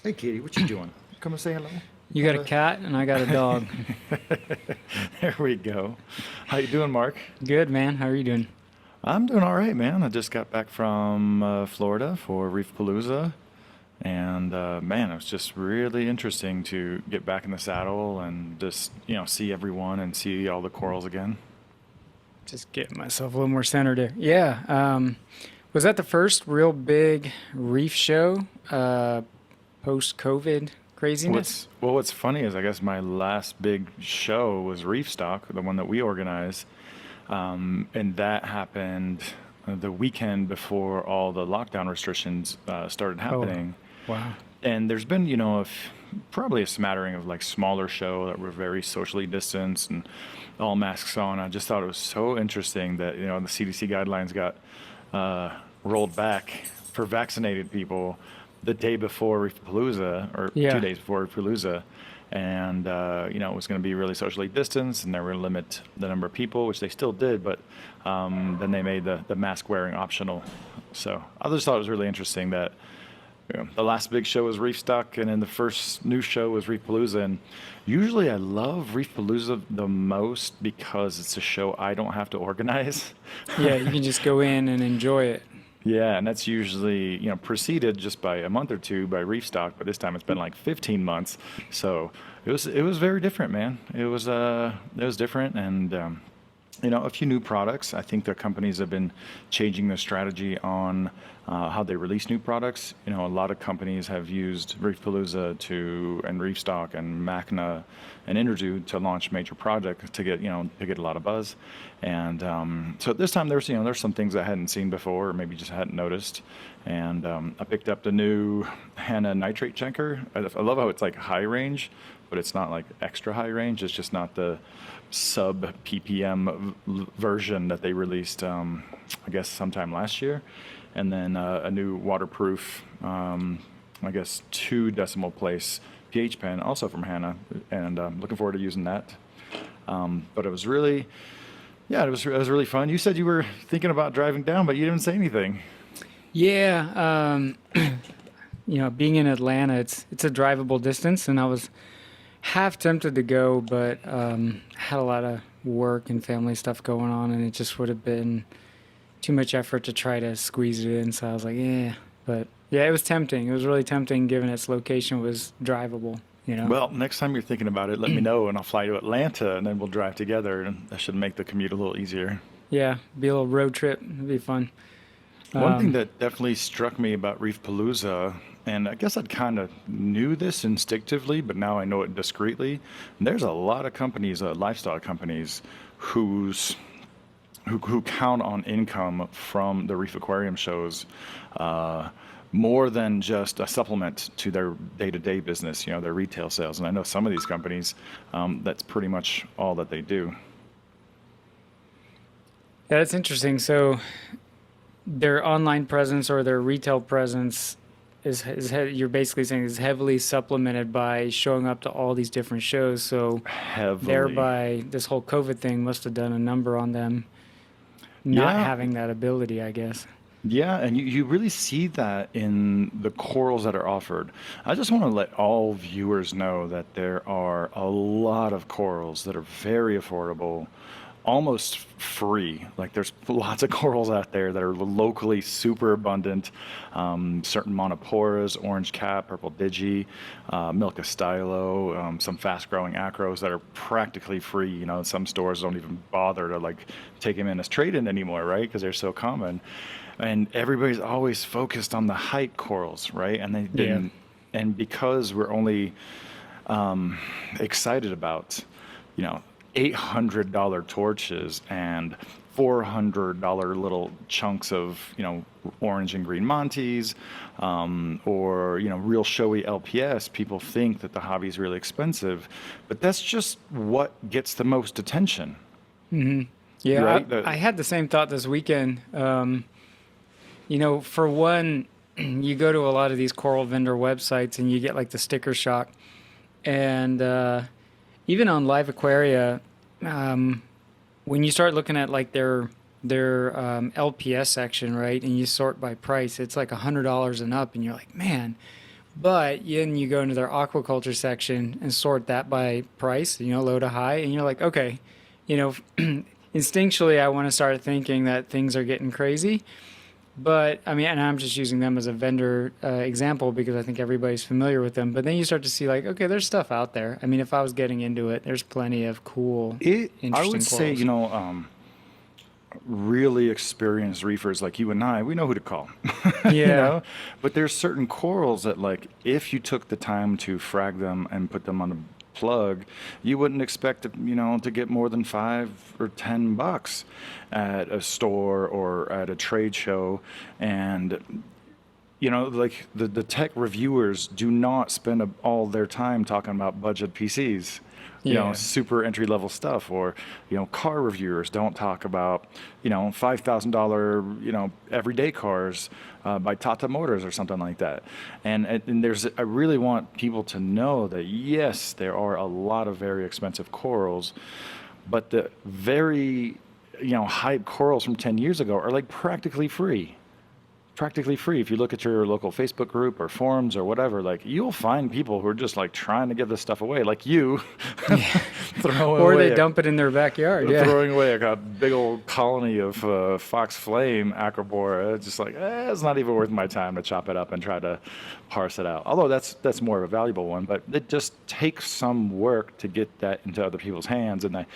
Hey, Katie, what you doing? Come and say hello. You got a How's cat and I got a dog. There we go. How you doing, Mark? Good, man. How are you doing? I'm doing all right, man. I just got back from Florida for Reefapalooza, and man, it was just really interesting to get back in the saddle and just see everyone and see all the corals again. Just getting myself a little more centered here. Yeah. Was that the first real big reef show post-COVID craziness? What's funny is I guess my last big show was Reef Stock, the one that we organize, and that happened the weekend before all the lockdown restrictions started Oh, happening. wow. And there's been, probably a smattering of like smaller show that were very socially distanced and all masks on. I just thought it was so interesting that, the CDC guidelines got rolled back for vaccinated people the day before Reefapalooza or two Yeah. days before Reefapalooza. And, it was going to be really socially distanced and they were going to limit the number of people, which they still did, but then they made the mask wearing optional. So I just thought it was really interesting that the last big show was Reef Stock, and then the first new show was Reefapalooza. And usually I love Reefapalooza the most because it's a show I don't have to organize. Yeah, you can just go in and enjoy it. Yeah, and that's usually, preceded just by a month or two by Reef Stock, but this time it's been like 15 months. So it was very different, man. It was different, and a few new products. I think the companies have been changing their strategy on how they release new products. A lot of companies have used Reefapalooza and Reefstock and Macna and Interview to launch major projects to get a lot of buzz. And so this time there's some things I hadn't seen before or maybe just hadn't noticed. And I picked up the new Hanna nitrate checker. I love how it's like high range, but it's not like extra high range. It's just not the sub ppm version that they released, I guess, sometime last year. And then a new waterproof, I guess, 2 decimal place pH pen, also from Hanna, and looking forward to using that. But it was really, yeah, it was really fun. You said you were thinking about driving down, but you didn't say anything. Yeah. Being in Atlanta, it's a drivable distance, and I was half tempted to go, but had a lot of work and family stuff going on, and it just would have been too much effort to try to squeeze it in. So I was like, yeah. But yeah, it was tempting. It was really tempting given its location was drivable. Well, next time you're thinking about it, let me know, and I'll fly to Atlanta, and then we'll drive together, and that should make the commute a little easier. Yeah, be a little road trip. It'd be fun. One thing Um, that definitely struck me about Reef Palooza, and I guess I'd kind of knew this instinctively, but now I know it discreetly. There's a lot of companies, lifestyle companies, whose who count on income from the reef aquarium shows uh, more than just a supplement to their day-to-day business, their retail sales. And I know some of these companies, that's pretty much all that they do. yeah, that's interesting. So their online presence or their retail presence you're basically saying is heavily supplemented by showing up to all these different shows. So Heavily. thereby, this whole COVID thing must have done a number on them not Yeah, having that ability, I guess. yeah, and you really see that in the corals that are offered. I just want to let all viewers know that there are a lot of corals that are very affordable, almost free. Like there's lots of corals out there that are locally super abundant. Certain monoporas, orange cap, purple digi, milka stylo, some fast-growing acros that are practically free. Some stores don't even bother to like take them in as trade-in anymore, right? Because they're so common. And everybody's always focused on the hype corals, right? And they Yeah. didn't. And because we're only excited about, you know, $800 torches and $400 little chunks of, orange and green Montes, or, real showy LPS, people think that the hobby is really expensive, but that's just what gets the most attention, Yeah, right? I had the same thought this weekend. For one, you go to a lot of these coral vendor websites and you get like the sticker shock. And even on Live Aquaria, um, when you start looking at like their LPS section, right, and you sort by price, it's like $100 and up, and you're like, man, But then you go into their aquaculture section and sort that by price, low to high, and you're like, okay, you know, instinctually, I want to start thinking that things are getting crazy. But I mean, and I'm just using them as a vendor example because I think everybody's familiar with them. But then you start to see like, okay, there's stuff out there. I mean, if I was getting into it, there's plenty of cool, I would interesting say, corals. really experienced reefers like you and I, we know who to call, you Yeah, know? But there's certain corals that, like, if you took the time to frag them and put them on a plug, you wouldn't expect to, to get more than $5 or $10 at a store or at a trade show. And like the tech reviewers do not spend all their time talking about budget PCs, yeah. super entry level stuff, or, car reviewers don't talk about, $5,000, everyday cars by Tata Motors or something like that. And I really want people to know that yes, there are a lot of very expensive corals, but the very, hype corals from 10 years ago are like practically free. If you look at your local Facebook group or forums or whatever, like you'll find people who are just like trying to give this stuff away, like you, Yeah. throwing Or they away dump it in their backyard. Yeah. throwing away a big old colony of fox flame acropora. It's just like it's not even worth my time to chop it up and try to parse it out. Although that's more of a valuable one, but it just takes some work to get that into other people's hands, and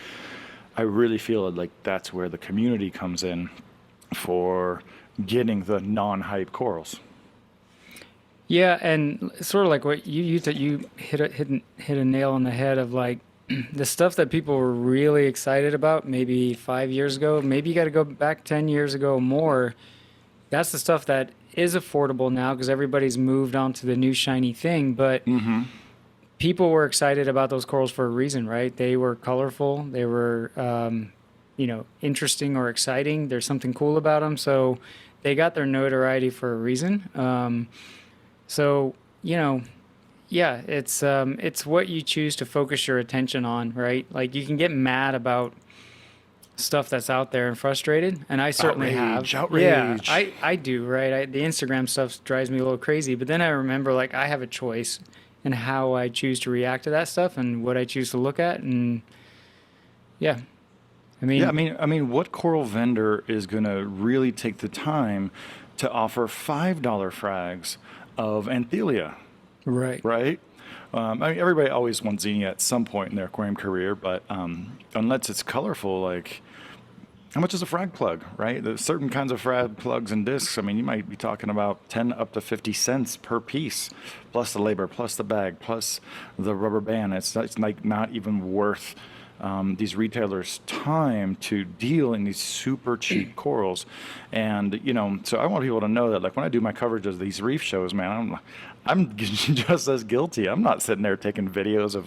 I really feel like that's where the community comes in for getting the non-hype corals. Yeah, and sort of like what you said, you hit a nail on the head of like the stuff that people were really excited about maybe 5 years ago. Maybe you got to go back 10 years ago or more. That's the stuff that is affordable now because everybody's moved on to the new shiny thing. But people were excited about those corals for a reason, right? They were colorful. They were, interesting or exciting. There's something cool about them. So they got their notoriety for a reason. So, yeah, it's what you choose to focus your attention on, right? Like you can get mad about stuff that's out there and frustrated, and I certainly have. Yeah, Outrage. I do, right? The Instagram stuff drives me a little crazy, but then I remember like I have a choice in how I choose to react to that stuff and what I choose to look at, and yeah, I Yeah, mean, what coral vendor is going to really take the time to offer $5 frags of Anthelia, right. right? Everybody always wants zinnia at some point in their aquarium career, but unless it's colorful, like how much is a frag plug, right? There's certain kinds of frag plugs and discs. I mean, you might be talking about 10 up to 50 cents per piece, plus the labor, plus the bag, plus the rubber band. It's like not even worth these retailers' time to deal in these super cheap corals. And, so I want people to know that, like, when I do my coverage of these reef shows, man, I'm just as guilty. I'm not sitting there taking videos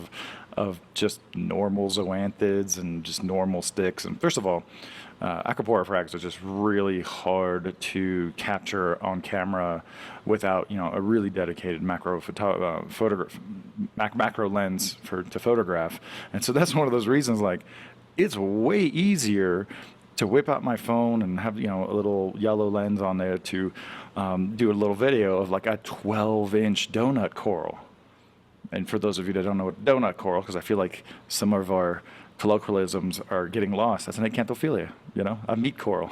of just normal zoanthids and just normal sticks. And first of all, acropora frags are just really hard to capture on camera without a really dedicated macro lens to photograph. And so that's one of those reasons, like, it's way easier to whip out my phone and have a little yellow lens on there to do a little video of like a 12-inch donut coral. And for those of you that don't know what donut coral, because I feel like some of our colloquialisms are getting lost, that's an acanthophilia, a meat coral.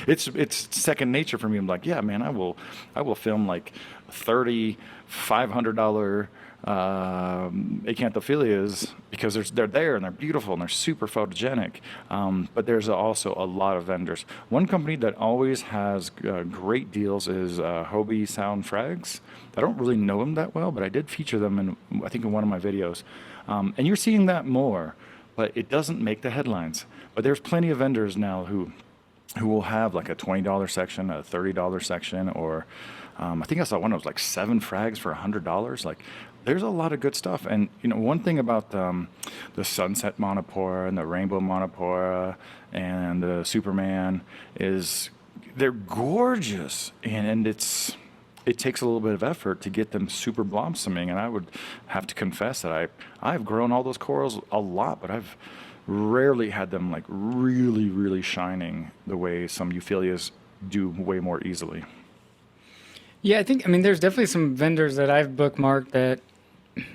It's second nature for me. I'm like, yeah, man, I will film like 30 $500 acanthophilias because they're there and they're beautiful and they're super photogenic. But there's also a lot of vendors. One company that always has great deals is Hobie Sound Frags. I don't really know them that well, but I did feature them in one of my videos. And you're seeing that more, but it doesn't make the headlines. But there's plenty of vendors now who will have like a $20 section, a $30 section, or I think I saw one that was like 7 frags for $100. Like, there's a lot of good stuff. And one thing about the sunset monopora and the rainbow monopora and the Superman is they're gorgeous, and it takes a little bit of effort to get them super blossoming. And I would have to confess that I've grown all those corals a lot, but I've rarely had them like really, really shining the way some euphyllias do way more easily. Yeah, I mean, there's definitely some vendors that I've bookmarked that,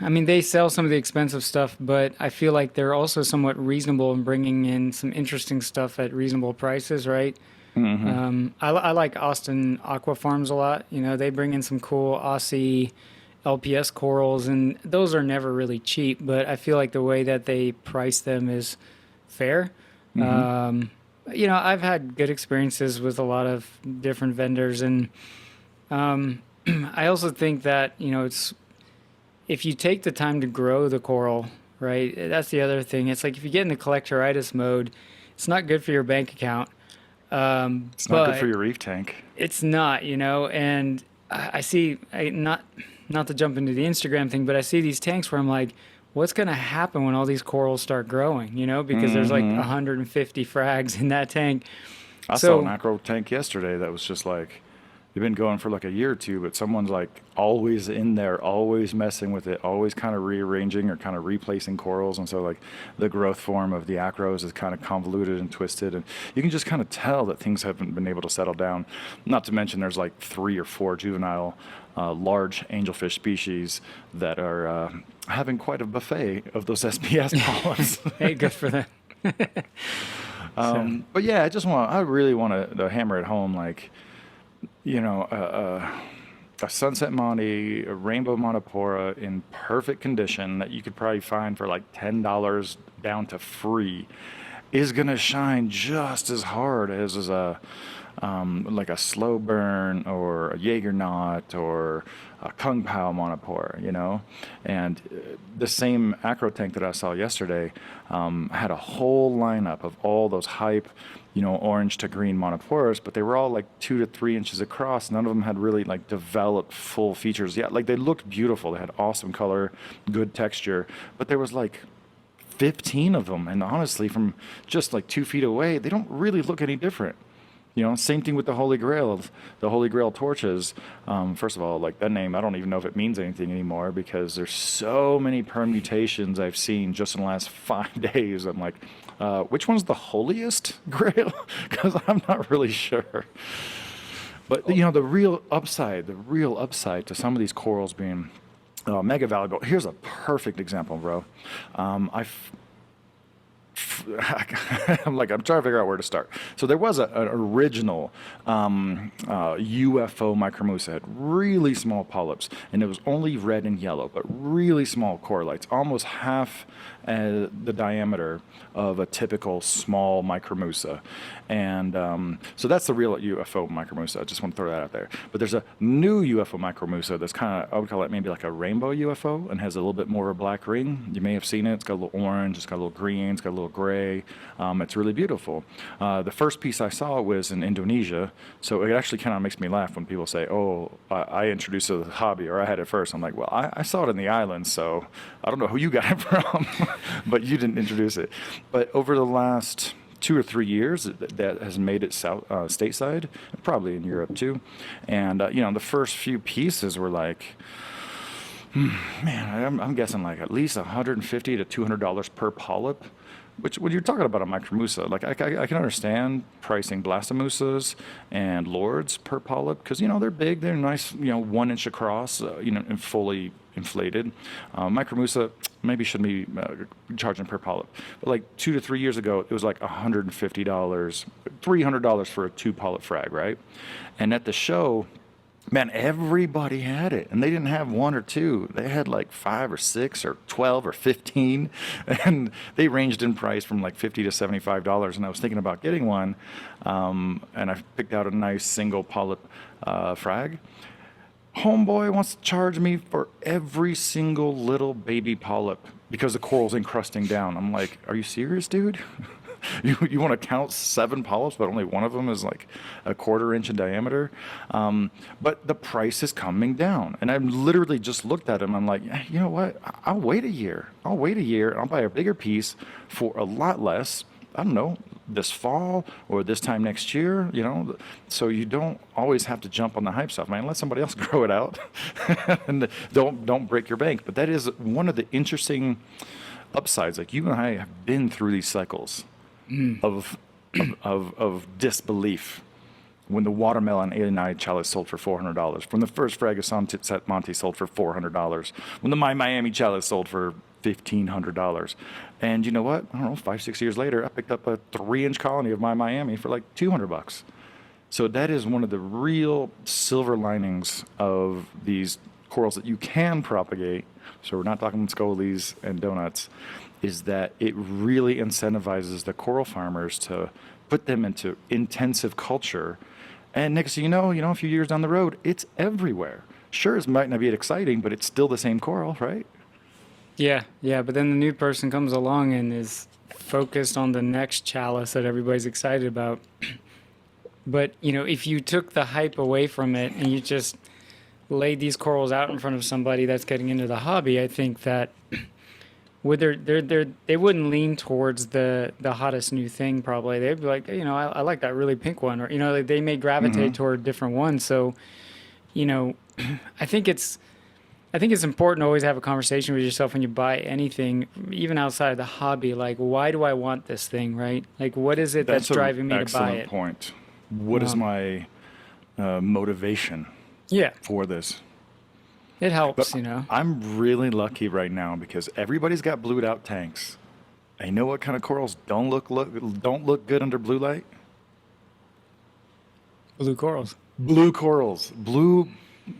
I mean, they sell some of the expensive stuff, but I feel like they're also somewhat reasonable in bringing in some interesting stuff at reasonable prices, right? Hmm. I like Austin Aqua Farms a lot. You know, they bring in some cool Aussie LPS corals, and those are never really cheap, but I feel like the way that they price them is fair. Hmm. Um, you know, I've had good experiences with a lot of different vendors, and I also think that, you know, it's if you take the time to grow the coral, right? That's the other thing. It's like if you get into collectoritis mode, it's not good for your bank account. It's not good for But your reef tank. it's not, you know, and I see, not to jump into the Instagram thing, but I see these tanks where I'm like, what's going to happen when all these corals start growing, you know, because there's like Hmm. 150 frags in that tank. I saw an So, acro tank yesterday that was just like, they've been going for like a year or two, but someone's like always in there, always messing with it, always kind of rearranging or kind of replacing corals. And so, like, the growth form of the acros is kind of convoluted and twisted. And you can just kind of tell that things haven't been able to settle down. Not to mention, there's like 3 or 4 juvenile. Large angelfish species that are having quite a buffet of those SPS polyps. hey, good for them. So, But yeah, I really want to hammer it home, like, you know, a sunset Monty, a rainbow Montipora in perfect condition that you could probably find for like $10 down to free is gonna shine just as hard as a like a slow burn or a Jaegernaut or a Kung Pao Monopore, you know? And the same acro tank that I saw yesterday had a whole lineup of all those hype, you know, orange to green Monoporas, but they were all like 2 to 3 inches across. None of them had really like developed full features yet. Like they looked beautiful. They had awesome color, good texture, but there was like 15 of them. And honestly, from just like 2 feet away, they don't really look any different. You know, same thing with the Holy Grail, the Holy Grail torches. First of all, like that name, I don't even know if it means anything anymore because there's so many permutations I've seen just in the last 5 days. I'm like, which one's the holiest Grail? Because I'm not really sure. But you know, the real upside to some of these corals being mega valuable. Here's a perfect example, bro. I I'm like, I'm trying to figure out where to start. So there was an original UFO micromusa, had really small polyps, and it was only red and yellow, but really small coralites, almost half the diameter of a typical small micromusa. And so that's the real UFO micromusa. I just want to throw that out there. But there's a new UFO micromusa that's kind of, I would call it maybe like a rainbow UFO and has a little bit more of a black ring. You may have seen it. It's got a little orange, it's got a little green, it's got a little gray. It's really beautiful. The first piece I saw was in Indonesia. So it actually kind of makes me laugh when people say, oh, I introduced it to the hobby or I had it first. I'm like, well, I saw it in the islands, so I don't know who you got it from, but you didn't introduce it. But over the last 2 or 3 years, that has made it stateside, probably in Europe too. And you know, the first few pieces were like, man, I'm guessing like at least $150 to $200 per polyp. Which, when you're talking about a micromusa, like I can understand pricing blastomusas and lords per polyp because you know they're big, they're nice, you know, 1 inch across, you know, and fully inflated. Micromusa maybe shouldn't be charging per polyp, but like 2 to 3 years ago, it was like $150, $300 for a 2 polyp frag, right? And at the show, man, everybody had it, and they didn't have 1 or 2. They had like 5 or 6 or 12 or 15, and they ranged in price from like $50 to $75. And I was thinking about getting one, and I picked out a nice single polyp frag. Homeboy wants to charge me for every single little baby polyp because the coral's encrusting down. I'm like, are you serious, dude? You want to count 7 polyps, but only one of them is like a 1/4 inch in diameter. But the price is coming down, and I literally just looked at him. I'm like, you know what? I'll wait a year. I'll wait a year, and I'll buy a bigger piece for a lot less. I don't know, this fall or this time next year, you know, so you don't always have to jump on the hype stuff, man. Let somebody else grow it out, and don't break your bank. But that is one of the interesting upsides. Like you and I have been through these cycles of disbelief. when the watermelon 89 chalice sold for $400, when the first Frag Set Monte sold for $400, when the My Miami chalice sold for $1,500. And you know what? I don't know, 5, 6 years later, I picked up a 3-inch colony of My Miami for like $200. So that is one of the real silver linings of these corals that you can propagate. So we're not talking scolies and donuts, is that it really incentivizes the coral farmers to put them into intensive culture. And next thing you know, a few years down the road, it's everywhere. Sure, it might not be exciting, but it's still the same coral, right? Yeah, yeah, but then the new person comes along and is focused on the next chalice that everybody's excited about. But, if you took the hype away from it and you just laid these corals out in front of somebody that's getting into the hobby, I think that they wouldn't lean towards the hottest new thing probably. They'd be like, I like that really pink one, or, like they may gravitate toward different ones. So, I think it's important to always have a conversation with yourself when you buy anything, even outside of the hobby. Like, why do I want this thing, right? Like, what is it that's driving me to buy Excellent it? point. What is my motivation Yeah, for this? it helps, But I'm really lucky right now because everybody's got blued out tanks. And you know what kind of corals don't look good under blue light? Blue corals. Blue corals, blue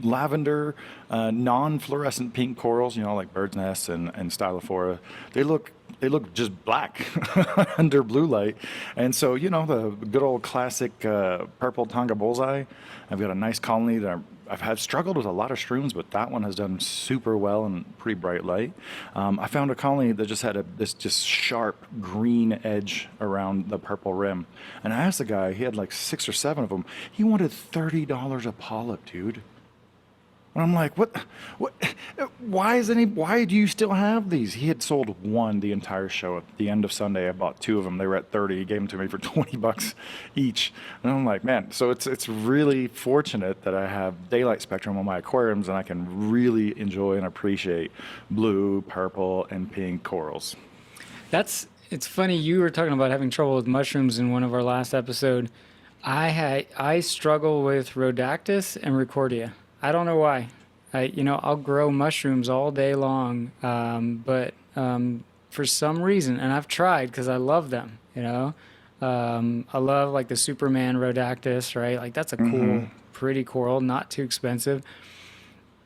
lavender, non-fluorescent pink corals, like bird's nests and stylophora. They look just black under blue light. And so, the good old classic purple Tonga bullseye. I've got a nice colony that I've had struggled with a lot of shrooms, but that one has done super well in pretty bright light. I found a colony that just had this just sharp green edge around the purple rim. And I asked the guy, he had like 6 or 7 of them. He wanted $30 a polyp, dude. And I'm like, what, why do you still have these? He had sold one the entire show. At the end of Sunday, I bought 2 of them. They were at 30. He gave them to me for $20 each. And I'm like, man, so it's really fortunate that I have daylight spectrum on my aquariums and I can really enjoy and appreciate blue, purple, and pink corals. It's funny, you were talking about having trouble with mushrooms in one of our last episode. I struggle with Rhodactis and Recordia. I don't know why. I'll grow mushrooms all day long, but for some reason, and I've tried because I love them. I love like the Superman Rhodactis, right? Like that's a cool, pretty coral, not too expensive.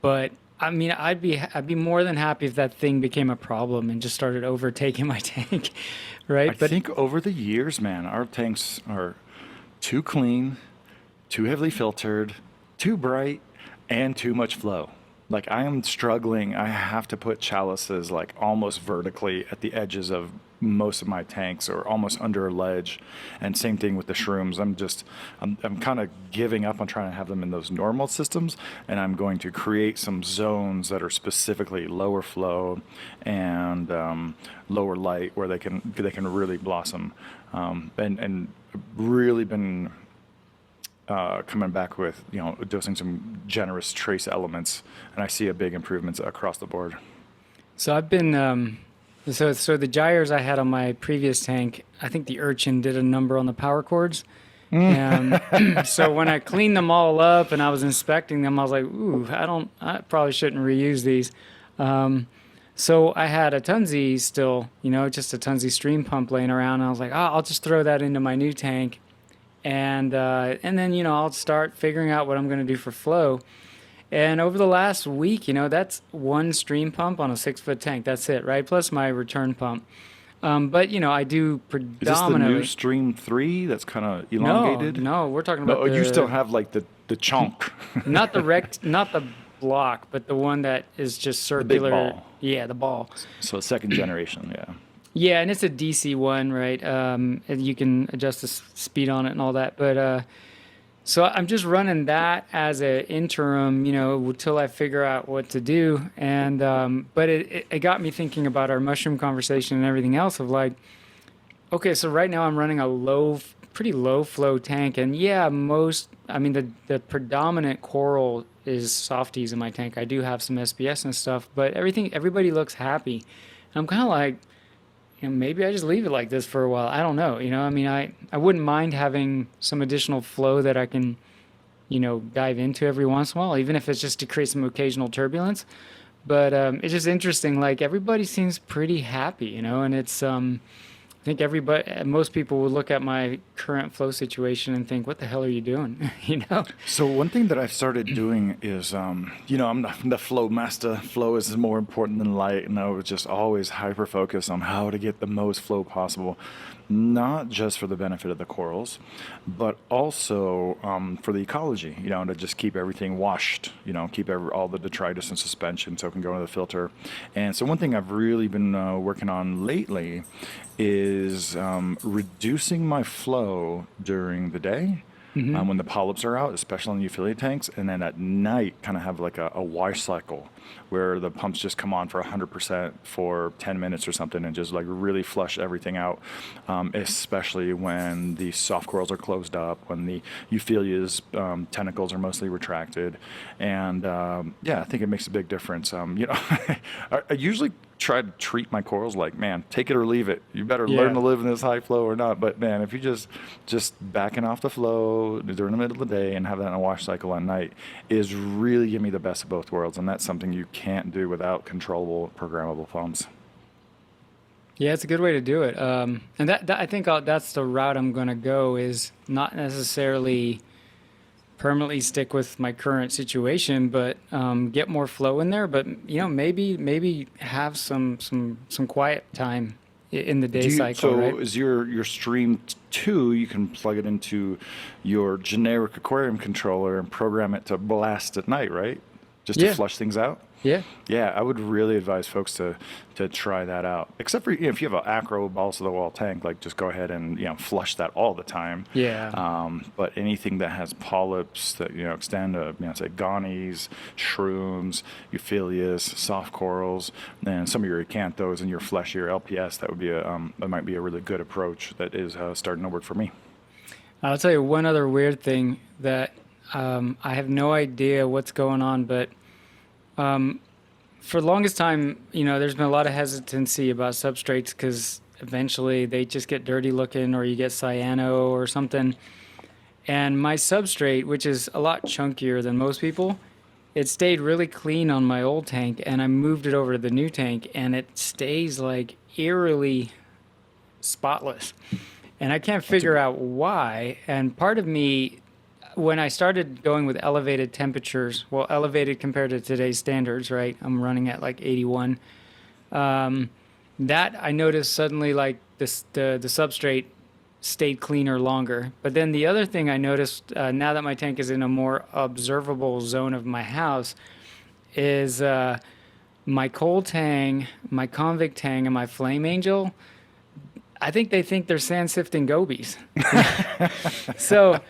But I mean, I'd be more than happy if that thing became a problem and just started overtaking my tank, right? I think over the years, man, our tanks are too clean, too heavily filtered, too bright, and too much flow. Like I am struggling. I have to put chalices like almost vertically at the edges of most of my tanks or almost under a ledge. And same thing with the shrooms. I'm kind of giving up on trying to have them in those normal systems. And I'm going to create some zones that are specifically lower flow and lower light where they can really blossom. And really been coming back with, dosing some generous trace elements, and I see a big improvements across the board. So I've been so the gyres I had on my previous tank, I think the urchin did a number on the power cords. And so when I cleaned them all up and I was inspecting them, I was like, ooh, I probably shouldn't reuse these. So I had a Tunzi still, just a Tunzi stream pump laying around, and I was like, I'll just throw that into my new tank. And then, I'll start figuring out what I'm going to do for flow. And over the last week, that's one stream pump on a 6-foot tank. That's it, right? Plus my return pump. But, I do predominantly... Is this the new Stream 3 that's kind of elongated? No, we're talking about you still have like the chunk. not the block, but the one that is just circular. The big ball. Yeah, the ball. So second generation, yeah. Yeah, and it's a DC one, right? And you can adjust the speed on it and all that. But so I'm just running that as an interim, until I figure out what to do. And but it got me thinking about our mushroom conversation and everything else of like, okay, so right now I'm running a pretty low flow tank, and yeah, the predominant coral is softies in my tank. I do have some SBS and stuff, but everybody looks happy. And I'm kind of like, maybe I just leave it like this for a while. I don't know. I mean, I wouldn't mind having some additional flow that I can, dive into every once in a while, even if it's just to create some occasional turbulence. But it's just interesting. Like everybody seems pretty happy, and it's I think most people would look at my current flow situation and think, "What the hell are you doing?" you know? So one thing that I've started doing is, I'm the flow master. Flow is more important than light, and I was just always hyper focused on how to get the most flow possible, not just for the benefit of the corals, but also for the ecology. To just keep everything washed. Keep all the detritus and suspension so it can go into the filter. And so one thing I've really been working on lately is reducing my flow during the day when the polyps are out, especially in the euphyllia tanks, and then at night kind of have like a wash cycle where the pumps just come on for 100% for 10 minutes or something and just like really flush everything out, especially when the soft corals are closed up, when the euphyllia's tentacles are mostly retracted. And yeah, I think it makes a big difference. I usually try to treat my corals like, man, take it or leave it. You better learn to live in this high flow or not. But man, if you just backing off the flow during the middle of the day and have that in a wash cycle at night is really give me the best of both worlds. And that's something you can't do without controllable, programmable pumps. Yeah, it's a good way to do it. And that I think that's the route I'm going to go is not necessarily permanently stick with my current situation, but get more flow in there. But maybe have some quiet time in the day cycle. So right? is your stream 2, you can plug it into your generic aquarium controller and program it to blast at night, right? Just to flush things out? Yeah. Yeah, I would really advise folks to try that out. Except for if you have an acro balls to the wall tank, like just go ahead and flush that all the time. Yeah. But anything that has polyps that extend to say gonies, shrooms, euphyllias, soft corals, and some of your acanthos and your fleshier LPS, that might be a really good approach that is starting to work for me. I'll tell you one other weird thing that I have no idea what's going on, but for the longest time, there's been a lot of hesitancy about substrates because eventually they just get dirty looking or you get cyano or something. And my substrate, which is a lot chunkier than most people, it stayed really clean on my old tank, and I moved it over to the new tank, and it stays like eerily spotless. And I can't figure out why. And part of me, when I started going with elevated temperatures, well, elevated compared to today's standards, right? I'm running at like 81. That I noticed suddenly like the substrate stayed cleaner longer. But then the other thing I noticed now that my tank is in a more observable zone of my house is my coal tang, my convict tang, and my flame angel. I think they think they're sand sifting gobies. So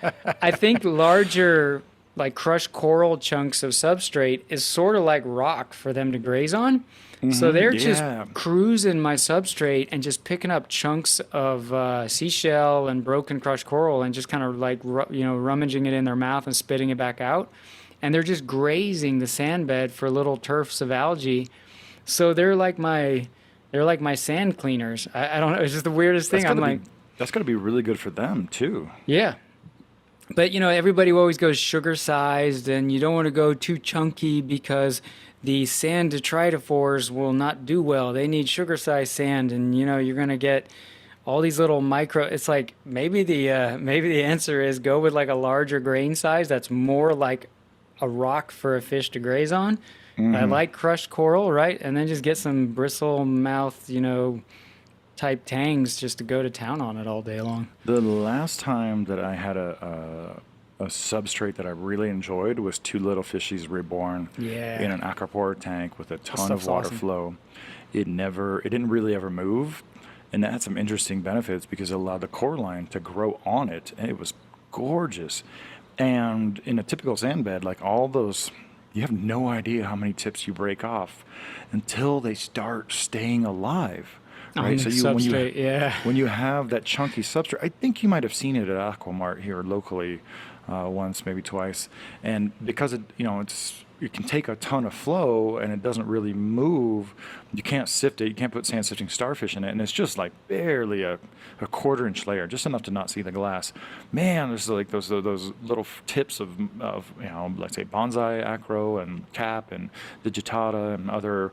I think larger, like crushed coral chunks of substrate is sort of like rock for them to graze on. So they're just cruising my substrate and just picking up chunks of seashell and broken crushed coral and just kind of like, rummaging it in their mouth and spitting it back out. And they're just grazing the sand bed for little turfs of algae. So they're like my sand cleaners. I don't know. It's just the weirdest thing. That's got to be really good for them too. Yeah. But, everybody always goes sugar sized, and you don't want to go too chunky because the sand detritophores will not do well. They need sugar sized sand, and, you're going to get all these little micro. It's like maybe the answer is go with like a larger grain size that's more like a rock for a fish to graze on. I like crushed coral, right? And then just get some bristle mouth, type tangs just to go to town on it all day long. The last time that I had a substrate that I really enjoyed was Two Little Fishies Reborn in an aquapore tank with a ton of water flow. It didn't really ever move, and that had some interesting benefits because it allowed the coralline to grow on it, and it was gorgeous. And in a typical sand bed, like all those, you have no idea how many tips you break off until they start staying alive. Right, so when you have that chunky substrate, I think you might have seen it at Aquamart here locally once, maybe twice, and because it's it can take a ton of flow and it doesn't really move. You can't sift it. You can't put sand sifting starfish in it, and it's just like barely a quarter-inch layer, just enough to not see the glass. Man, there's like those little tips of let's say bonsai acro and cap and digitata and other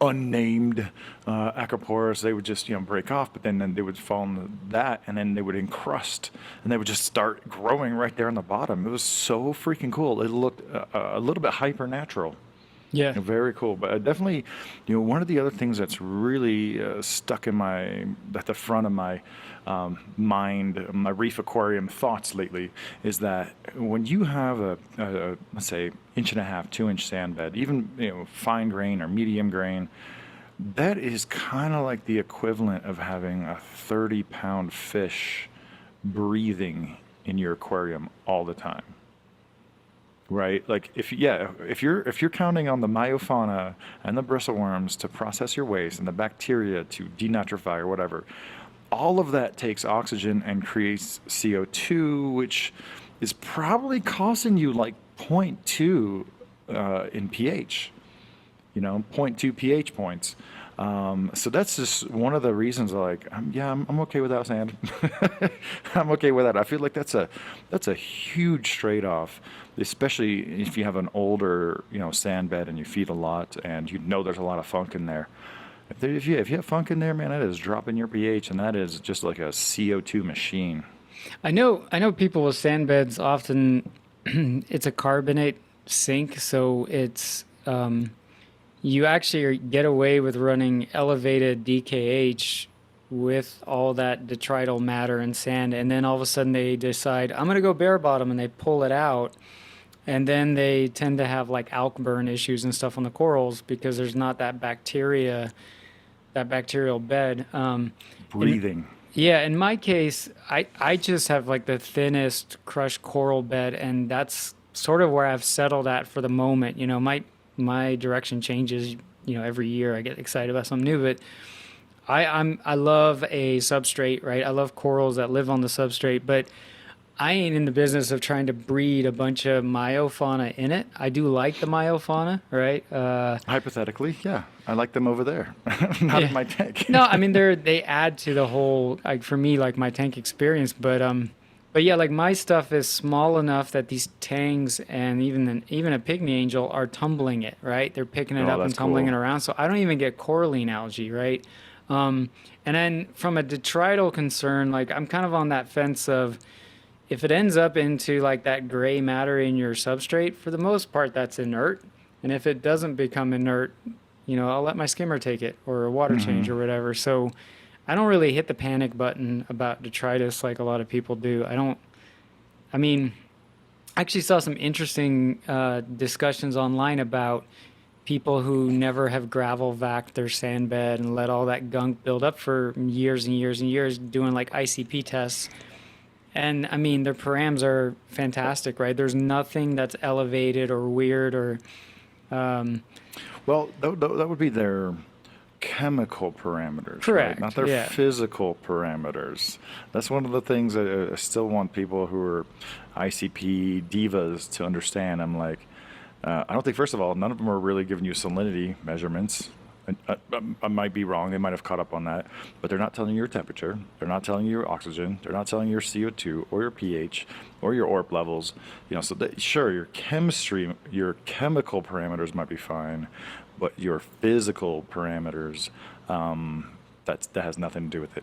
unnamed acroporas. They would just break off, but then they would fall into that, and then they would encrust, and they would just start growing right there on the bottom. It was so freaking cool. It looked a little bit hyper natural. Yeah. Very cool. But definitely, one of the other things that's really stuck at the front of my mind, my reef aquarium thoughts lately, is that when you have a let's say 1.5 inch, 2 inch sand bed, even fine grain or medium grain, that is kind of like the equivalent of having a 30-pound fish breathing in your aquarium all the time. Right, like if you're counting on the myofauna and the bristleworms to process your waste and the bacteria to denitrify or whatever, all of that takes oxygen and creates CO2, which is probably costing you like 0.2 in pH, 0.2 pH points. So that's just one of the reasons. Like, I'm okay without sand. I'm okay with that. I feel like that's a huge trade-off, especially if you have an older, sand bed and you feed a lot, and there's a lot of funk in there. If you have funk in there, man, that is dropping your pH, and that is just like a CO2 machine. I know people with sand beds often it's a carbonate sink, so it's you actually get away with running elevated DKH with all that detrital matter and sand, and then all of a sudden they decide, I'm going to go bare bottom, and they pull it out, and then they tend to have like alk burn issues and stuff on the corals because there's not that bacterial bed. Breathing. Yeah, in my case, I just have like the thinnest crushed coral bed, and that's sort of where I've settled at for the moment. My direction changes, every year. I get excited about something new, but I love a substrate, right? I love corals that live on the substrate, but I ain't in the business of trying to breed a bunch of myofauna in it. I do like the myofauna, right? Hypothetically, yeah, I like them over there, not in my tank. No, I mean they add to the whole, like, for me, like my tank experience, but yeah, like my stuff is small enough that these tangs and even a pygmy angel are tumbling it, right? They're picking it up and tumbling it around, so I don't even get coralline algae, right? And then from a detrital concern, like I'm kind of on that fence of, if it ends up into like that gray matter in your substrate, for the most part, that's inert. And if it doesn't become inert, I'll let my skimmer take it, or a water change or whatever. So I don't really hit the panic button about detritus like a lot of people do. I actually saw some interesting discussions online about people who never have gravel vacked their sand bed and let all that gunk build up for years and years and years, doing like ICP tests. And their params are fantastic, right? There's nothing that's elevated or weird or. Well, that would be their chemical parameters, Correct. Right? Not their yeah. physical parameters. That's one of the things that I still want people who are ICP divas to understand. I'm like, I don't think, first of all, none of them are really giving you salinity measurements. I might be wrong. They might have caught up on that, but they're not telling you your temperature. They're not telling you your oxygen. They're not telling you your CO2 or your pH or your ORP levels. So sure, your chemistry, your chemical parameters might be fine, but your physical parameters, that has nothing to do with it.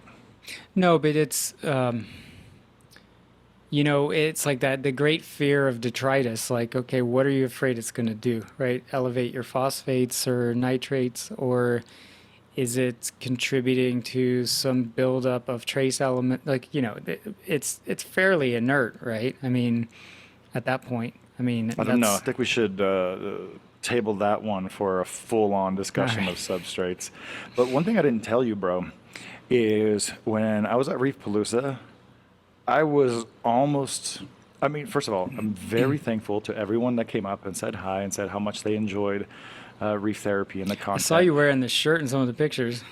No, but it's it's like that, the great fear of detritus. Like, okay, what are you afraid it's going to do, right? Elevate your phosphates or nitrates, or is it contributing to some buildup of trace element? Like, it's fairly inert, right? At that point, I don't know. I think we should table that one for a full-on discussion of substrates. But one thing I didn't tell you, bro, is when I was at Reefapalooza, I was almost, first of all, I'm very thankful to everyone that came up and said hi and said how much they enjoyed reef therapy and the content. I saw you wearing the shirt in some of the pictures.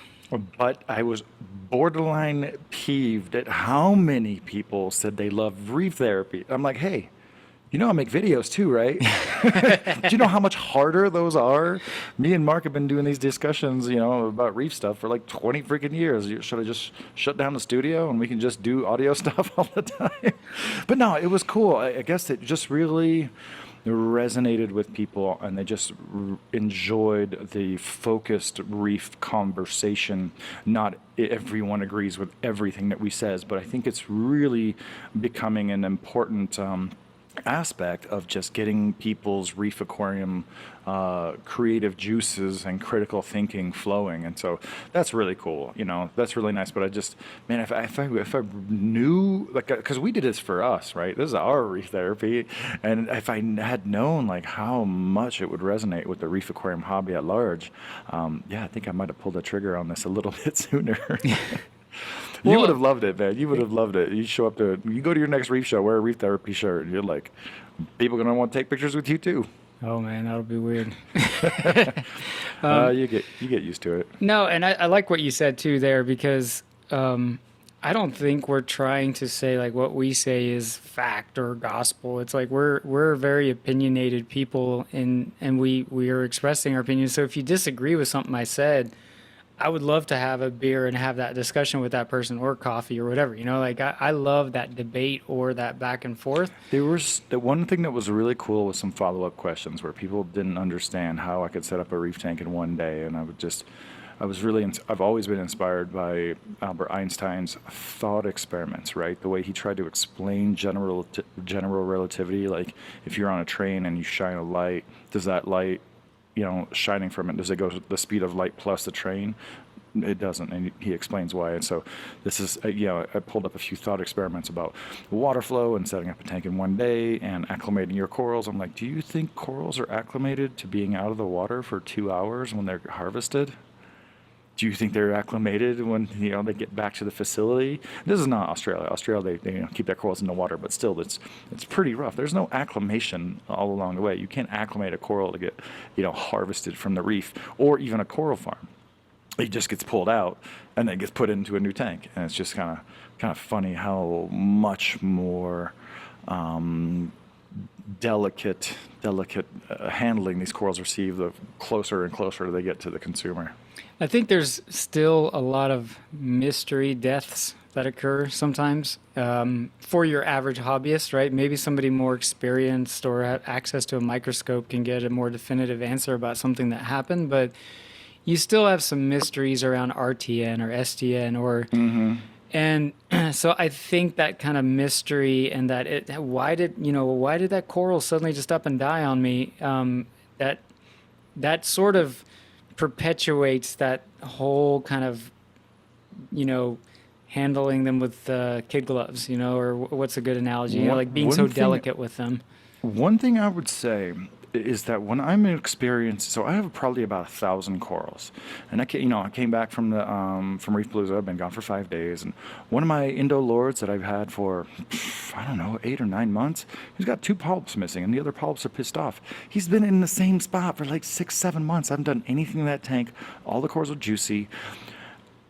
But I was borderline peeved at how many people said they love reef therapy. I'm like, hey, You know, I make videos too, right? Do you know how much harder those are? Me and Mark have been doing these discussions, about reef stuff for like 20 freaking years. Should I just shut down the studio and we can just do audio stuff all the time? But no, it was cool. I guess it just really resonated with people and they just enjoyed the focused reef conversation. Not everyone agrees with everything that we says, but I think it's really becoming an important aspect of just getting people's reef aquarium creative juices and critical thinking flowing, and so that's really cool. That's really nice. But I just, man, if I knew, like, because we did this for us, right? This is our reef therapy, and if I had known like how much it would resonate with the reef aquarium hobby at large, yeah, I think I might have pulled the trigger on this a little bit sooner. You would have loved it, man. You would have loved it. You go to your next reef show, wear a reef therapy shirt, and you're like, people are gonna want to take pictures with you too. Oh man, that'll be weird. You get used to it. No, and I like what you said too there, because I don't think we're trying to say like what we say is fact or gospel. It's like we're very opinionated people, and we are expressing our opinions. So if you disagree with something I said, I would love to have a beer and have that discussion with that person, or coffee or whatever. Like I love that debate or that back and forth. There was the one thing that was really cool was some follow-up questions where people didn't understand how I could set up a reef tank in one day, and I've always been inspired by Albert Einstein's thought experiments, right? The way he tried to explain general relativity, like if you're on a train and you shine a light, does that light, shining from it, does it go to the speed of light plus the train? It doesn't, and he explains why. And so this is, I pulled up a few thought experiments about water flow and setting up a tank in one day and acclimating your corals. I'm like, do you think corals are acclimated to being out of the water for 2 hours when they're harvested? Do you think they're acclimated when they get back to the facility? This is not Australia. Australia, they keep their corals in the water, but still, it's pretty rough. There's no acclimation all along the way. You can't acclimate a coral to get harvested from the reef or even a coral farm. It just gets pulled out and then gets put into a new tank, and it's just kind of funny how much more delicate handling these corals receive the closer and closer they get to the consumer. I think there's still a lot of mystery deaths that occur sometimes for your average hobbyist, right? Maybe somebody more experienced or have access to a microscope can get a more definitive answer about something that happened, but you still have some mysteries around RTN or STN or and so I think that kind of mystery and that why did that coral suddenly just up and die on me, that sort of perpetuates that whole kind of, handling them with kid gloves, or what's a good analogy? Like being so delicate with them. One thing I would say is that when I'm experienced, so I have probably about 1,000 corals, and I came back from Reefapalooza. I've been gone for 5 days, and one of my Indo lords that I've had for, I don't know, 8 or 9 months, he's got 2 polyps missing, and the other polyps are pissed off. He's been in the same spot for like 6-7 months. I haven't done anything in that tank. All the corals are juicy.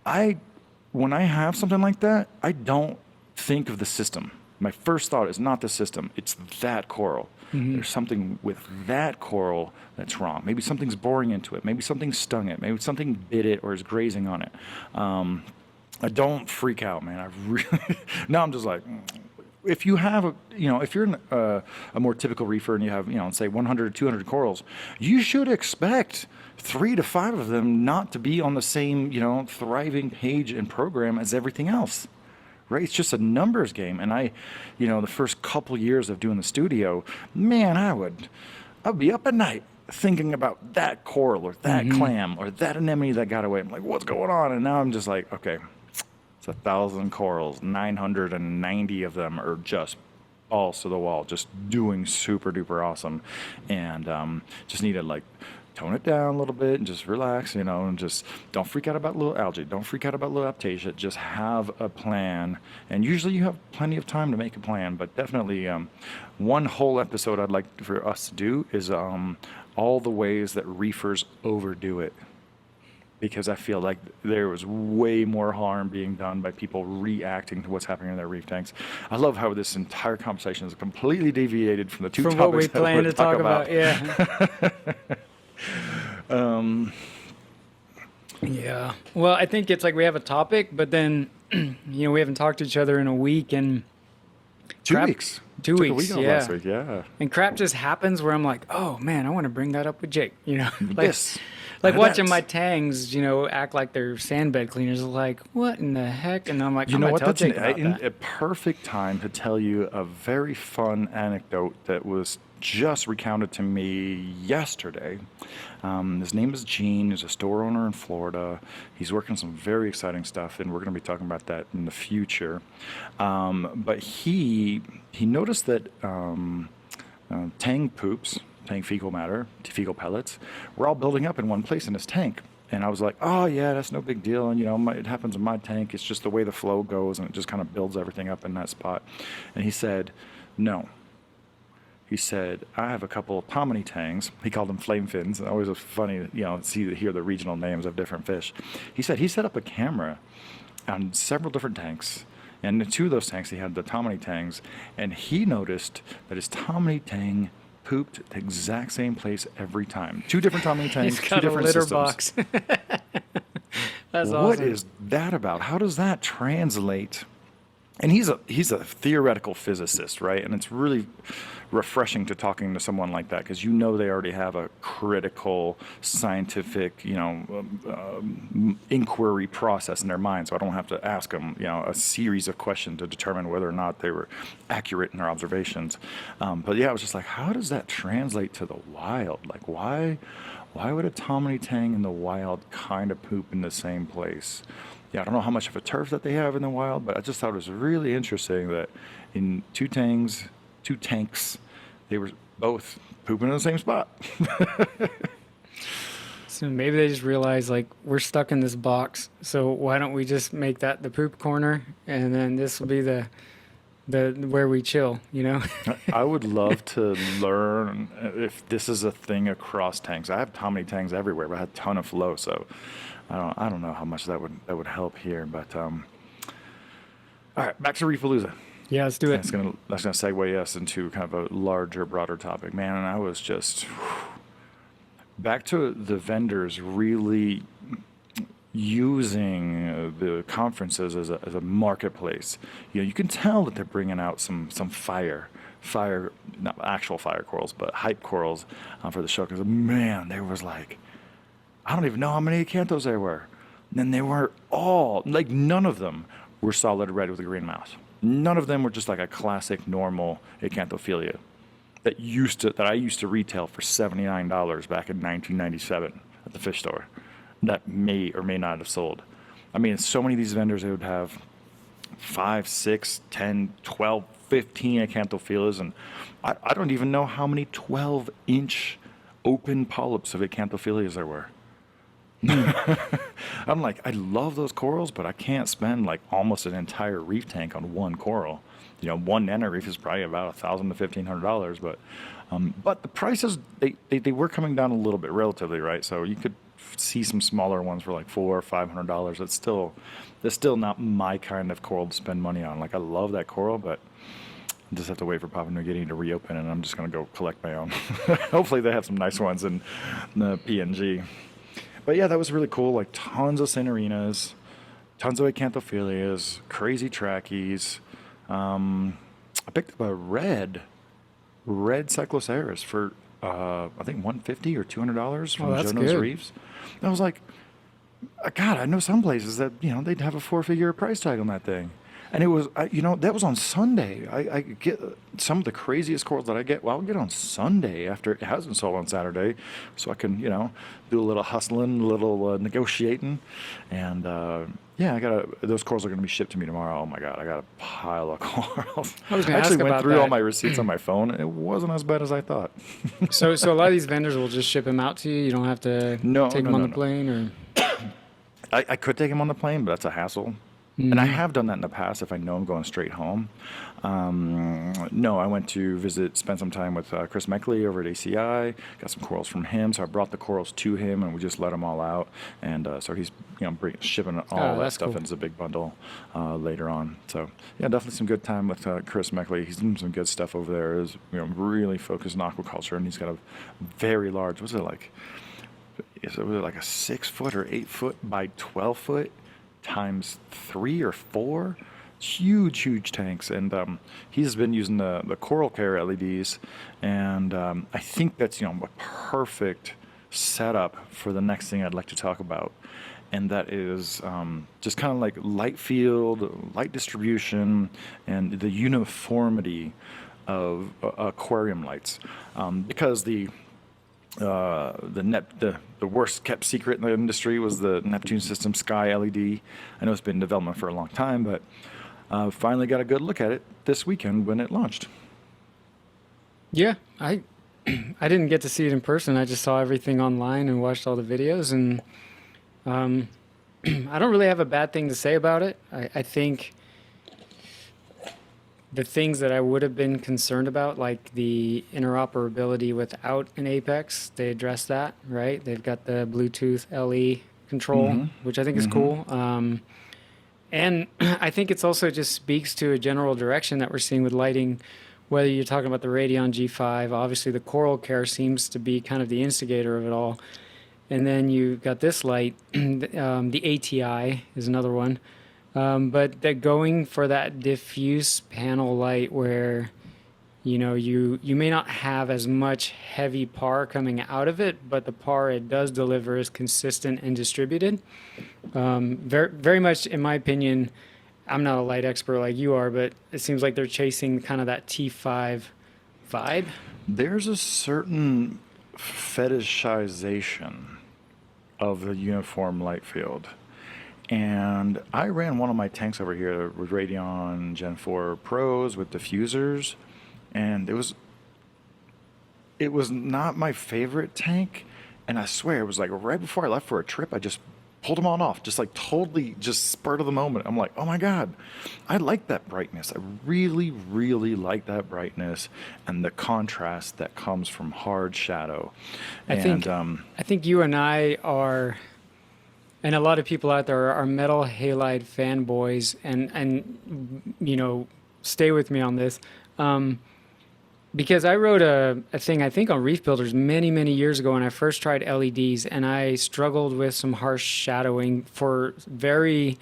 When I have something like that, I don't think of the system. My first thought is not the system, it's that coral. There's something with that coral that's wrong. Maybe something's boring into it. Maybe something stung it. Maybe something bit it or is grazing on it. I don't freak out, man. Now I'm just like, if you have if you're a more typical reefer and you have, say 100 or 200 corals, you should expect 3 to 5 of them not to be on the same, thriving page and program as everything else. Right? It's just a numbers game. And the first couple years of doing the studio, man, I'd be up at night thinking about that coral or that clam or that anemone that got away. I'm like, what's going on? And now I'm just like, okay, it's 1,000 corals, 990 of them are just balls to the wall, just doing super duper awesome. And just need to like tone it down a little bit and just relax, and just don't freak out about little algae. Don't freak out about little aptasia. Just have a plan. And usually you have plenty of time to make a plan, but definitely one whole episode I'd like for us to do is all the ways that reefers overdo it. because I feel like there was way more harm being done by people reacting to what's happening in their reef tanks. I love how this entire conversation is completely deviated from the two From what we topics that plan we're to talk about, yeah. Yeah. Well, I think it's like we have a topic, but then, we haven't talked to each other in a week, and 2 weeks. 2 Took weeks, a week off yeah. last week, yeah. And crap just happens where I'm like, oh man, I want to bring that up with Jake. Like, This. like watching That's- my tangs, act like they're sandbed cleaners. Like, what in the heck? And I'm like, You I'm know gonna what? tell That's Jake about that. a perfect time to tell you a very fun anecdote that was just recounted to me yesterday. His name is Gene. He's a store owner in Florida. He's working some very exciting stuff, and we're going to be talking about that in the future. But he noticed that tang poops, tang fecal matter, fecal pellets, were all building up in one place in his tank. And I was like, oh, yeah, that's no big deal. And, it happens in my tank. It's just the way the flow goes, and it just kind of builds everything up in that spot. And he said, no. He said, I have a couple of Tomini tangs. He called them flame fins. Always funny, hear the regional names of different fish. He said he set up a camera on several different tanks. And in 2 of those tanks, he had the Tomini tangs. And he noticed that his Tomini tang pooped the exact same place every time. 2 different Tomini tanks, He's 2 got a different litter systems. box. That's What awesome. is that about? How does that translate? And he's a theoretical physicist, right? And it's really refreshing to talking to someone like that, because they already have a critical scientific inquiry process in their mind, so I don't have to ask them a series of questions to determine whether or not they were accurate in their observations. But yeah, I was just like, how does that translate to the wild? Like, why would a Tomini tang in the wild kind of poop in the same place? Yeah, I don't know how much of a turf that they have in the wild, but I just thought it was really interesting that in 2 tanks, they were both pooping in the same spot. So maybe they just realized, like, we're stuck in this box, so why don't we just make that the poop corner, and then this will be the where we chill, I would love to learn if this is a thing across tanks. I have Tomini tanks everywhere, but I had a ton of flow, so I don't know how much that would help here. But all right, back to Reefapalooza. Yeah, let's do it. That's gonna segue us into kind of a larger, broader topic, man. And I was just back to the vendors really using the conferences as a marketplace. You can tell that they're bringing out some fire, not actual fire corals, but hype corals for the show. Because man, there was like, I don't even know how many acanthos there were. And they were all like, none of them were solid red with a green mouth. None of them were just like a classic normal acanthophilia that I used to retail for $79 back in 1997 at the fish store. That may or may not have sold. I mean, so many of these vendors, they would have 5, 6, 10, 12, 15 acanthophilias, and I don't even know how many 12-inch open polyps of acanthophilias there were. I'm like, I love those corals, but I can't spend like almost an entire reef tank on one coral. One nano reef is probably about $1,000 to $1,500, but the prices they were coming down a little bit relatively, right? So you could see some smaller ones for like $400 or $500. That's still not my kind of coral to spend money on. Like, I love that coral, but I just have to wait for Papua New Guinea to reopen, and I'm just gonna go collect my own. Hopefully they have some nice ones in the PNG. But yeah, that was really cool. Like, tons of Cinerinas, tons of acanthophilias, crazy trackies. I picked up a red Cycloceras for I think $150 or $200 from that's Jono's good. Reefs. And I was like, God, I know some places that they'd have a 4-figure price tag on that thing. And it was, that was on Sunday. I get some of the craziest corals that I get. Well, I'll get on Sunday after it hasn't sold on Saturday, so I can, do a little hustling, a little negotiating, and yeah, those corals are going to be shipped to me tomorrow. Oh my God, I got a pile of corals. I was I going to ask actually went about through all that. my receipts on my phone, and it wasn't as bad as I thought. So a lot of these vendors will just ship them out to you. You don't have to No, take no, them on no, the no. plane, or I could take them on the plane, but that's a hassle. And I have done that in the past if I know I'm going straight home. No, I went to spend some time with Chris Meckley over at ACI, got some corals from him. So I brought the corals to him and we just let them all out. And so he's shipping all Oh, that that's stuff cool. into a big bundle later on. So yeah, definitely some good time with Chris Meckley. He's doing some good stuff over there. Is really focused on aquaculture, and he's got a very large. Was it like a 6 foot or 8 foot by 12 foot times 3 or 4? Huge tanks, and he's been using the Coral Care LEDs, and I think that's a perfect setup for the next thing I'd like to talk about, and that is just kind of like light field, light distribution, and the uniformity of aquarium lights, because the worst kept secret in the industry was the Neptune System Sky LED. I know it's been in development for a long time, but finally got a good look at it this weekend when it launched. Yeah, I I didn't get to see it in person. I just saw everything online and watched all the videos, and um, I don't really have a bad thing to say about it. I think the things that I would have been concerned about, like the interoperability without an Apex, they address that, right? They've got the Bluetooth LE control, Mm-hmm. which I think is Mm-hmm. cool. And I think it's also just speaks to a general direction that we're seeing with lighting, whether you're talking about the Radeon G5, obviously the Coral Care seems to be kind of the instigator of it all. And then you've got this light, the ATI is another one. But they're going for that diffuse panel light where, you may not have as much heavy PAR coming out of it, but the PAR it does deliver is consistent and distributed. Very much, in my opinion, I'm not a light expert like you are, but it seems like they're chasing kind of that T5 vibe. There's a certain fetishization of the uniform light field. And I ran one of my tanks over here with Radeon Gen 4 Pros with diffusers, and it was not my favorite tank. And I swear it was like right before I left for a trip, I just pulled them on off, just like totally just spur of the moment. I'm like, oh my God, I like that brightness. I really like that brightness and the contrast that comes from hard shadow. I think And I think you and I are, and a lot of people out there are metal halide fanboys, and stay with me on this. Um, because I wrote a thing I think on Reef Builders many years ago when I first tried LEDs, and I struggled with some harsh shadowing for very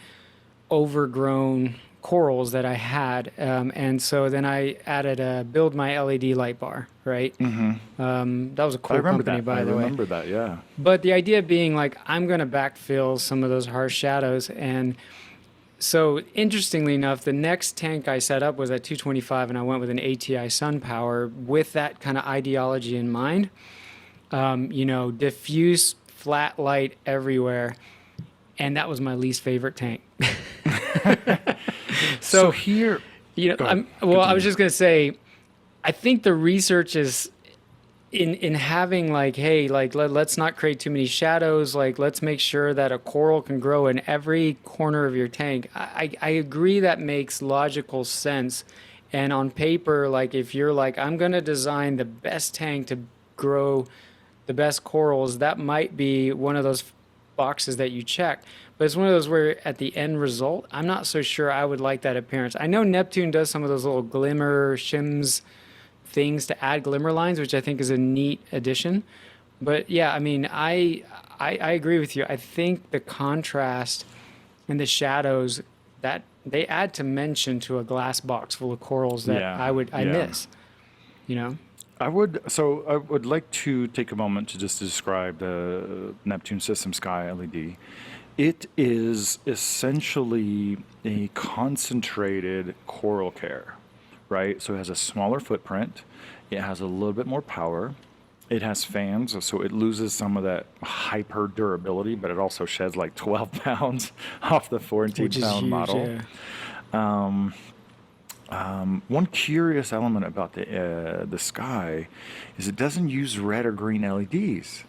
overgrown corals that I had, and so then I added a build my LED light bar, right? That was a I cool remember company, that. I by the way. remember that, yeah. But the idea being like I'm going to backfill some of those harsh shadows, and so interestingly enough, the next tank I set up was at 225, and I went with an ATI Sun Power with that kind of ideology in mind. Diffuse flat light everywhere, and that was my least favorite tank. So So, here, go ahead. I was Continue. just gonna say, I think the research is in having like, hey, like let's not create too many shadows. Like, let's make sure that a coral can grow in every corner of your tank. I agree that makes logical sense. And on paper, like if you're like, I'm gonna design the best tank to grow the best corals, that might be one of those boxes that you check. But it's one of those where at the end result, I'm not so sure I would like that appearance. I know Neptune does some of those little glimmer shims things to add glimmer lines, which I think is a neat addition. But yeah, I mean, I agree with you. I think the contrast and the shadows that they add to mention to a glass box full of corals that Yeah, I yeah. miss, you know? I would like to take a moment to just describe the Neptune System Sky LED. It is essentially a concentrated coral care, right? So it has a smaller footprint. It has a little bit more power. It has fans, so it loses some of that hyper durability, but it also sheds like 12 pounds off the 14 Which is pound huge, model. yeah. One curious element about the Sky is it doesn't use red or green LEDs.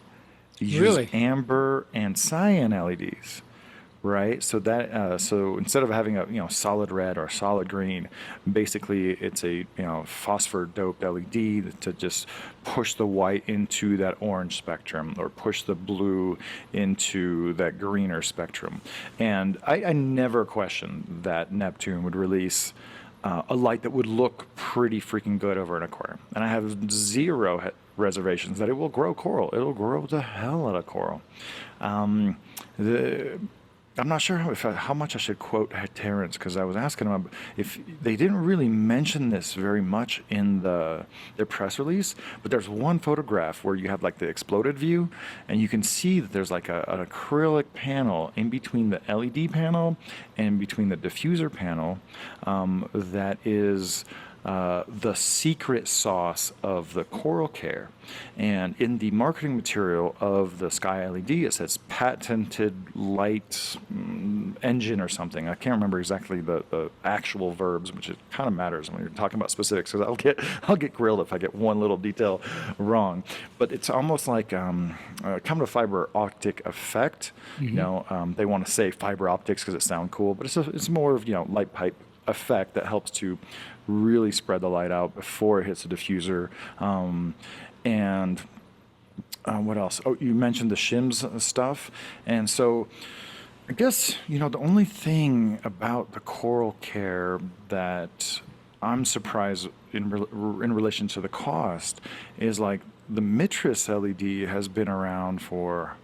It uses Really? amber and cyan LEDs, right? So that so instead of having a solid red or solid green, basically it's a phosphor doped LED to just push the white into that orange spectrum or push the blue into that greener spectrum. And I never questioned that Neptune would release a light that would look pretty freaking good over an aquarium. And I have zero reservations that it will grow coral. It'll grow the hell out of coral. Um, the I'm not sure how much I should quote Terrence because I was asking him if they didn't really mention this very much in their press release, but there's one photograph where you have like the exploded view, and you can see that there's like an acrylic panel in between the LED panel and between the diffuser panel that is the secret sauce of the coral care. And in the marketing material of the Sky LED, it says patented light engine or something. I can't remember exactly the actual verbs, which it kind of matters when you're talking about specifics, because I'll get grilled if I get one little detail wrong. But it's almost like kind of a fiber optic effect. They want to say fiber optics because it sounds cool, but it's more of light pipe effect that helps to really spread the light out before it hits the diffuser. And what else? Oh, you mentioned the shims stuff. And so I guess, the only thing about the coral care that I'm surprised in relation to the cost is like the Mitris LED has been around for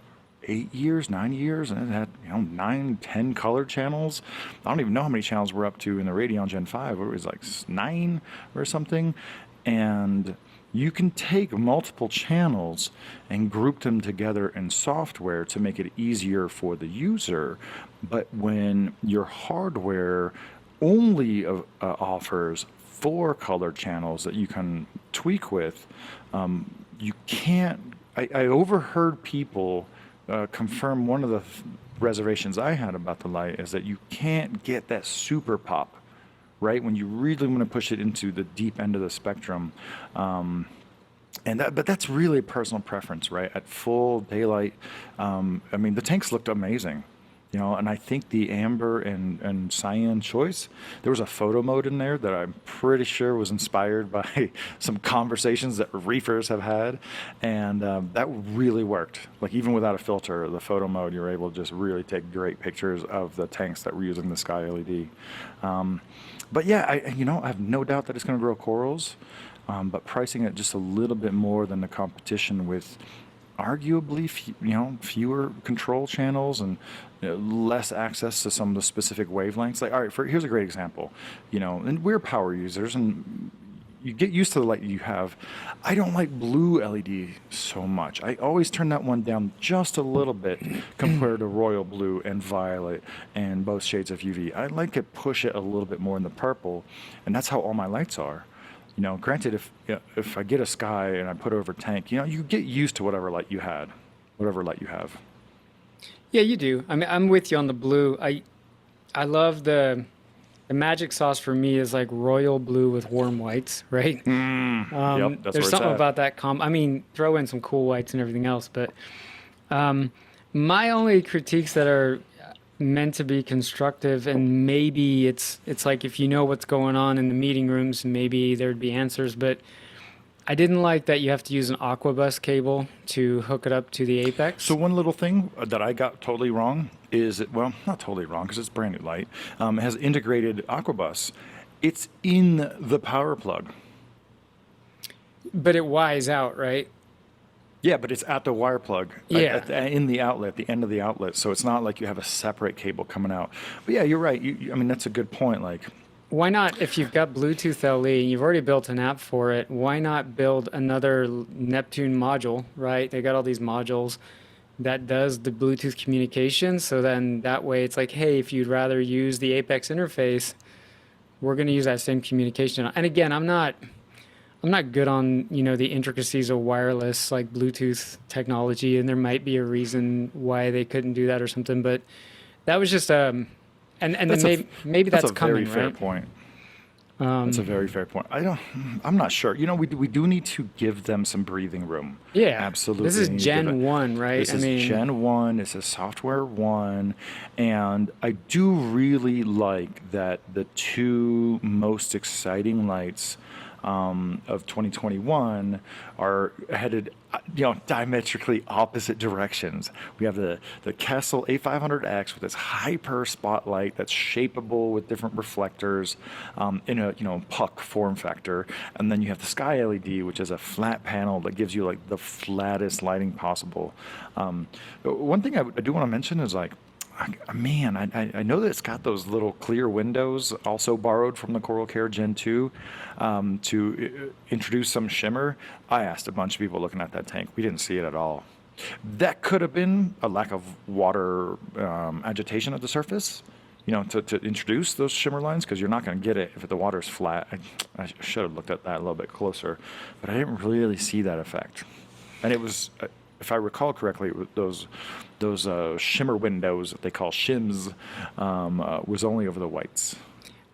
8 years, 9 years, and it had 9, 10 color channels. I don't even know how many channels we're up to in the Radeon Gen 5. It was like 9 or something, and you can take multiple channels and group them together in software to make it easier for the user. But when your hardware only offers 4 color channels that you can tweak with, you can't. I overheard people confirm one of the reservations I had about the light is that you can't get that super pop, right? When you really want to push it into the deep end of the spectrum. But that's really a personal preference, right? At full daylight, the tanks looked amazing. And I think the amber and cyan choice, there was a photo mode in there that I'm pretty sure was inspired by some conversations that reefers have had, and that really worked. Like even without a filter, the photo mode, you're able to just really take great pictures of the tanks that we're using the Sky LED. But yeah, I have no doubt that it's going to grow corals, but pricing it just a little bit more than the competition with arguably fewer control channels and less access to some of the specific wavelengths. Like, all right, here's a great example. And we're power users and you get used to the light you have. I don't like blue LED so much. I always turn that one down just a little bit compared to royal blue and violet and both shades of UV. I like to push it a little bit more in the purple, and that's how all my lights are. Granted, if I get a sky and I put over tank, you get used to whatever light you have. Yeah, you do. I mean, I'm with you on the blue. I love the magic sauce for me is like royal blue with warm whites, right? Yep, that's where There's it's something at. about that throw in some cool whites and everything else, but my only critiques that are meant to be constructive, and maybe it's like if you know what's going on in the meeting rooms, maybe there'd be answers, but I didn't like that you have to use an Aquabus cable to hook it up to the Apex. So one little thing that I got totally wrong is, not totally wrong because it's brand new light, it has integrated Aquabus. It's in the power plug. But it Y's out, right? Yeah, but it's at the wire plug, Yeah. in the outlet, the end of the outlet. So it's not like you have a separate cable coming out. But yeah, you're right. That's a good point. Like, Why not, if you've got Bluetooth LE and you've already built an app for it, why not build another Neptune module, right? They got all these modules that does the Bluetooth communication. So then that way it's like, hey, if you'd rather use the Apex interface, we're going to use that same communication. And again, I'm not good on, the intricacies of wireless like Bluetooth technology, and there might be a reason why they couldn't do that or something, but that was just and then maybe that's a coming, very fair right? point. That's a very fair point. I'm not sure. You know, we do need to give them some breathing room. Yeah. Absolutely. This is We need to give Gen it- 1, right? This is Gen 1. This is Software 1. And I do really like that the two most exciting lights of 2021 are headed, diametrically opposite directions. We have the Kessel A500X with its hyper spotlight that's shapeable with different reflectors in a puck form factor, and then you have the Sky LED, which is a flat panel that gives you like the flattest lighting possible. One thing I do want to mention is like, man, I know that it's got those little clear windows, also borrowed from the Coral Care Gen 2, to introduce some shimmer. I asked a bunch of people looking at that tank. We didn't see it at all. That could have been a lack of water agitation at the surface, to introduce those shimmer lines, because you're not going to get it if the water's flat. I should have looked at that a little bit closer, but I didn't really see that effect. And it was, if I recall correctly, it was those shimmer windows that they call shims was only over the whites.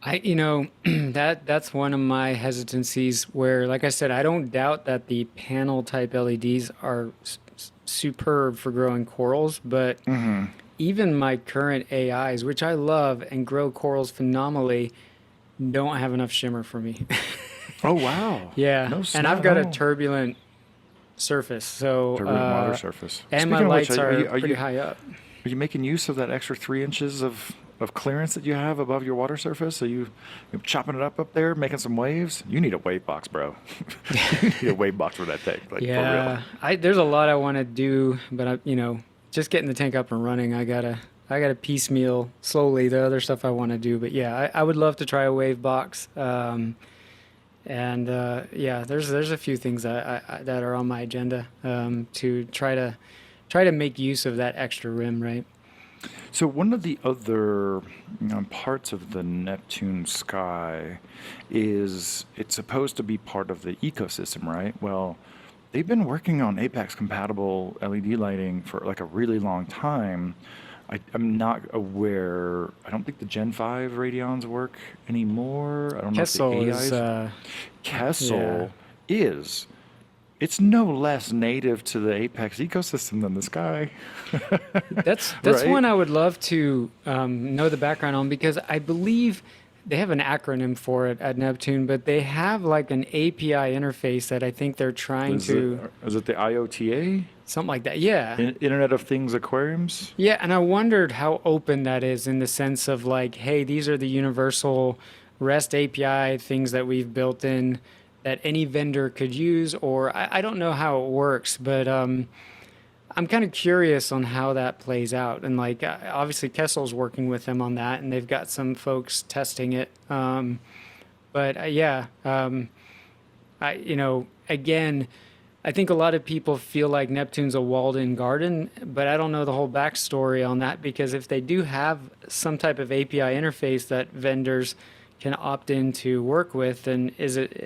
That's one of my hesitancies where, like I said, I don't doubt that the panel type LEDs are superb for growing corals, but even my current AIs, which I love and grow corals phenomenally, don't have enough shimmer for me. Oh, wow. Yeah. No And I've got a snow. turbulent surface, so Turbulent water surface. and my Speaking of which, lights are pretty you, high up. are you making use of that extra 3 inches of clearance that you have above your water surface? Are you chopping it up there, making some waves? You need a wave box, bro. You need a wave box for that tank, like, Yeah, for real. there's a lot I want to do, but just getting the tank up and running, I gotta piecemeal slowly the other stuff I want to do. But yeah, I would love to try a wave box. Yeah, there's a few things that are on my agenda to try to make use of that extra rim, right? So one of the other parts of the Neptune sky is it's supposed to be part of the ecosystem, right? Well, they've been working on Apex compatible LED lighting for like a really long time. I'm not aware. I don't think the Gen 5 radions work anymore. I don't know if the Kessel is, AIs. Kessel yeah. is. It's no less native to the Apex ecosystem than the sky. That's Right? one I would love to know the background on, because I believe they have an acronym for it at Neptune, but they have like an API interface that I think they're trying Is to it the IOTA? something like that. Yeah. Internet of Things aquariums? Yeah, and I wondered how open that is in the sense of like, hey, these are the universal REST API things that we've built in that any vendor could use, or I don't know how it works, but I'm kind of curious on how that plays out. And like, obviously Kessel's working with them on that, and they've got some folks testing it. Again, I think a lot of people feel like Neptune's a walled-in garden, but I don't know the whole backstory on that, because if they do have some type of API interface that vendors can opt in to work with, then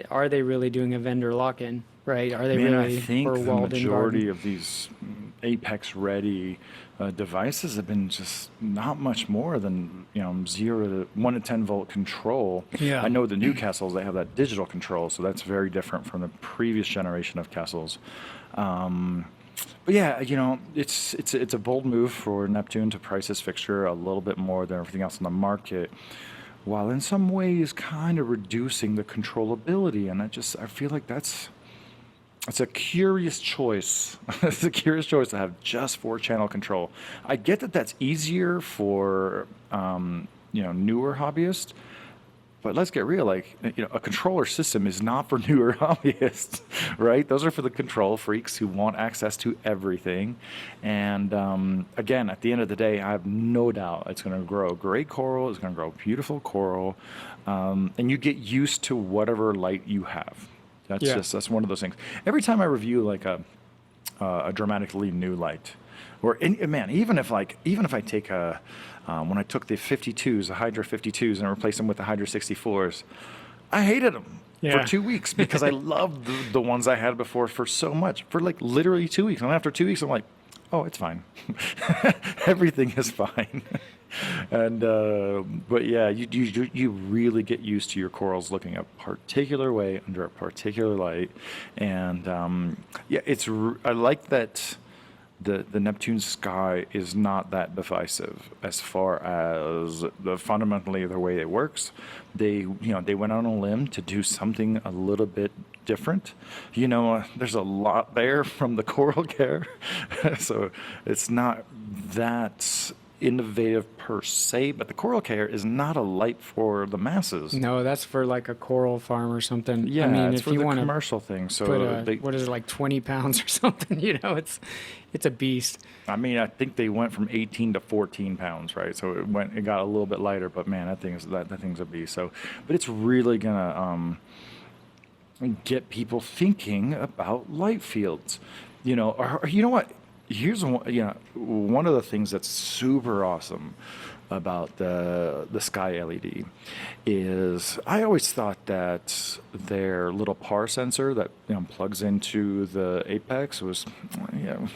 are they really doing a vendor lock-in, right? Are they Man, really I think for the walled-in majority garden? of these Apex-ready devices have been just not much more than 0 to 1 to 10 volt control. Yeah. I know the new Kessels, they have that digital control, so that's very different from the previous generation of Kessels. But yeah, it's a bold move for Neptune to price this fixture a little bit more than everything else in the market, while in some ways kind of reducing the controllability. And I feel like it's a curious choice. It's a curious choice to have just 4-channel control. I get that that's easier for newer hobbyists, but let's get real. Like, a controller system is not for newer hobbyists, right? Those are for the control freaks who want access to everything. And again, at the end of the day, I have no doubt it's going to grow great coral. It's going to grow beautiful coral, and you get used to whatever light you have. That's one of those things. Every time I review like a dramatically new light, even if I take when I took the 52s, the Hydra 52s, and replaced them with the Hydra 64s, I hated them for 2 weeks because I loved the ones I had before for so much, for like literally 2 weeks. And after 2 weeks, I'm like, oh, it's fine. Everything is fine. And but yeah, you really get used to your corals looking a particular way under a particular light, and yeah, I like that the Neptune sky is not that divisive as far as the fundamentally the way it works. They went on a limb to do something a little bit different. There's a lot there from the coral care, so it's not that innovative per se. But the coral care is not a light for the masses. No, that's for like a coral farm or something. I Yeah, mean, it's if for you the want to commercial thing. put So they, what is it, like 20 pounds or something, it's a beast. I mean, I think they went from 18 to 14 pounds, right? So it got a little bit lighter, but man, that thing's a beast. So, but it's really gonna get people thinking about light fields, or you know what? Here's one of the things that's super awesome about the Sky LED is I always thought that their little PAR sensor that plugs into the Apex was you know,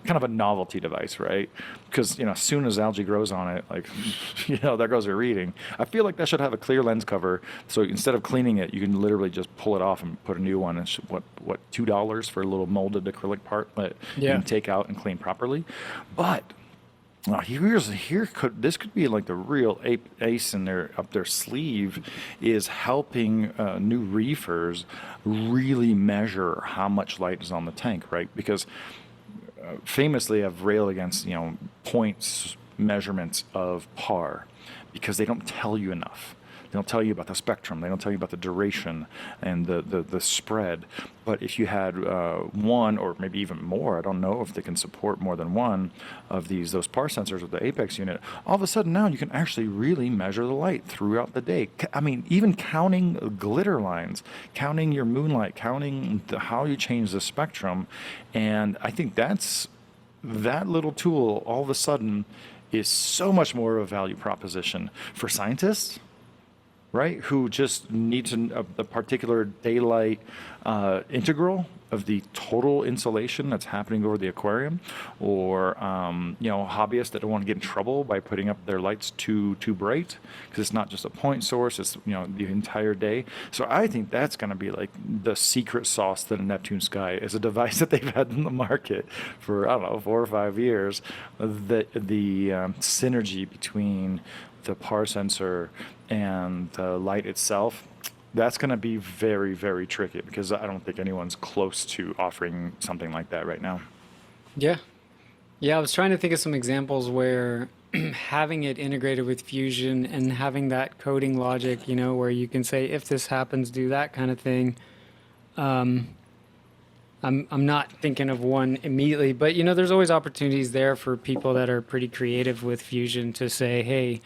kind of a novelty device, right? Because as soon as algae grows on it, like there goes your reading. I feel like that should have a clear lens cover, so instead of cleaning it, you can literally just pull it off and put a new one. It's what $2 for a little molded acrylic part that you Yeah. can take out and clean properly, but this could be like the real ace in up their sleeve is helping new reefers really measure how much light is on the tank, right? Because famously I've railed against points measurements of PAR because they don't tell you enough. They don't tell you about the spectrum. They don't tell you about the duration and the spread. But if you had one or maybe even more, I don't know if they can support more than one of those PAR sensors with the Apex unit, all of a sudden now you can actually really measure the light throughout the day. I mean, even counting glitter lines, counting your moonlight, counting how you change the spectrum. And I think that little tool all of a sudden is so much more of a value proposition for scientists, right? Who just needs a particular daylight integral of the total insolation that's happening over the aquarium, or hobbyists that don't want to get in trouble by putting up their lights too bright because it's not just a point source; it's the entire day. So I think that's going to be like the secret sauce to the Neptune Sky is a device that they've had in the market for I don't know 4 or 5 years. The synergy between the PAR sensor and the light itself, that's going to be very, very tricky because I don't think anyone's close to offering something like that right now. Yeah. Yeah, I was trying to think of some examples where having it integrated with Fusion and having that coding logic, where you can say if this happens, do that kind of thing. I'm not thinking of one immediately, but there's always opportunities there for people that are pretty creative with Fusion to say, hey,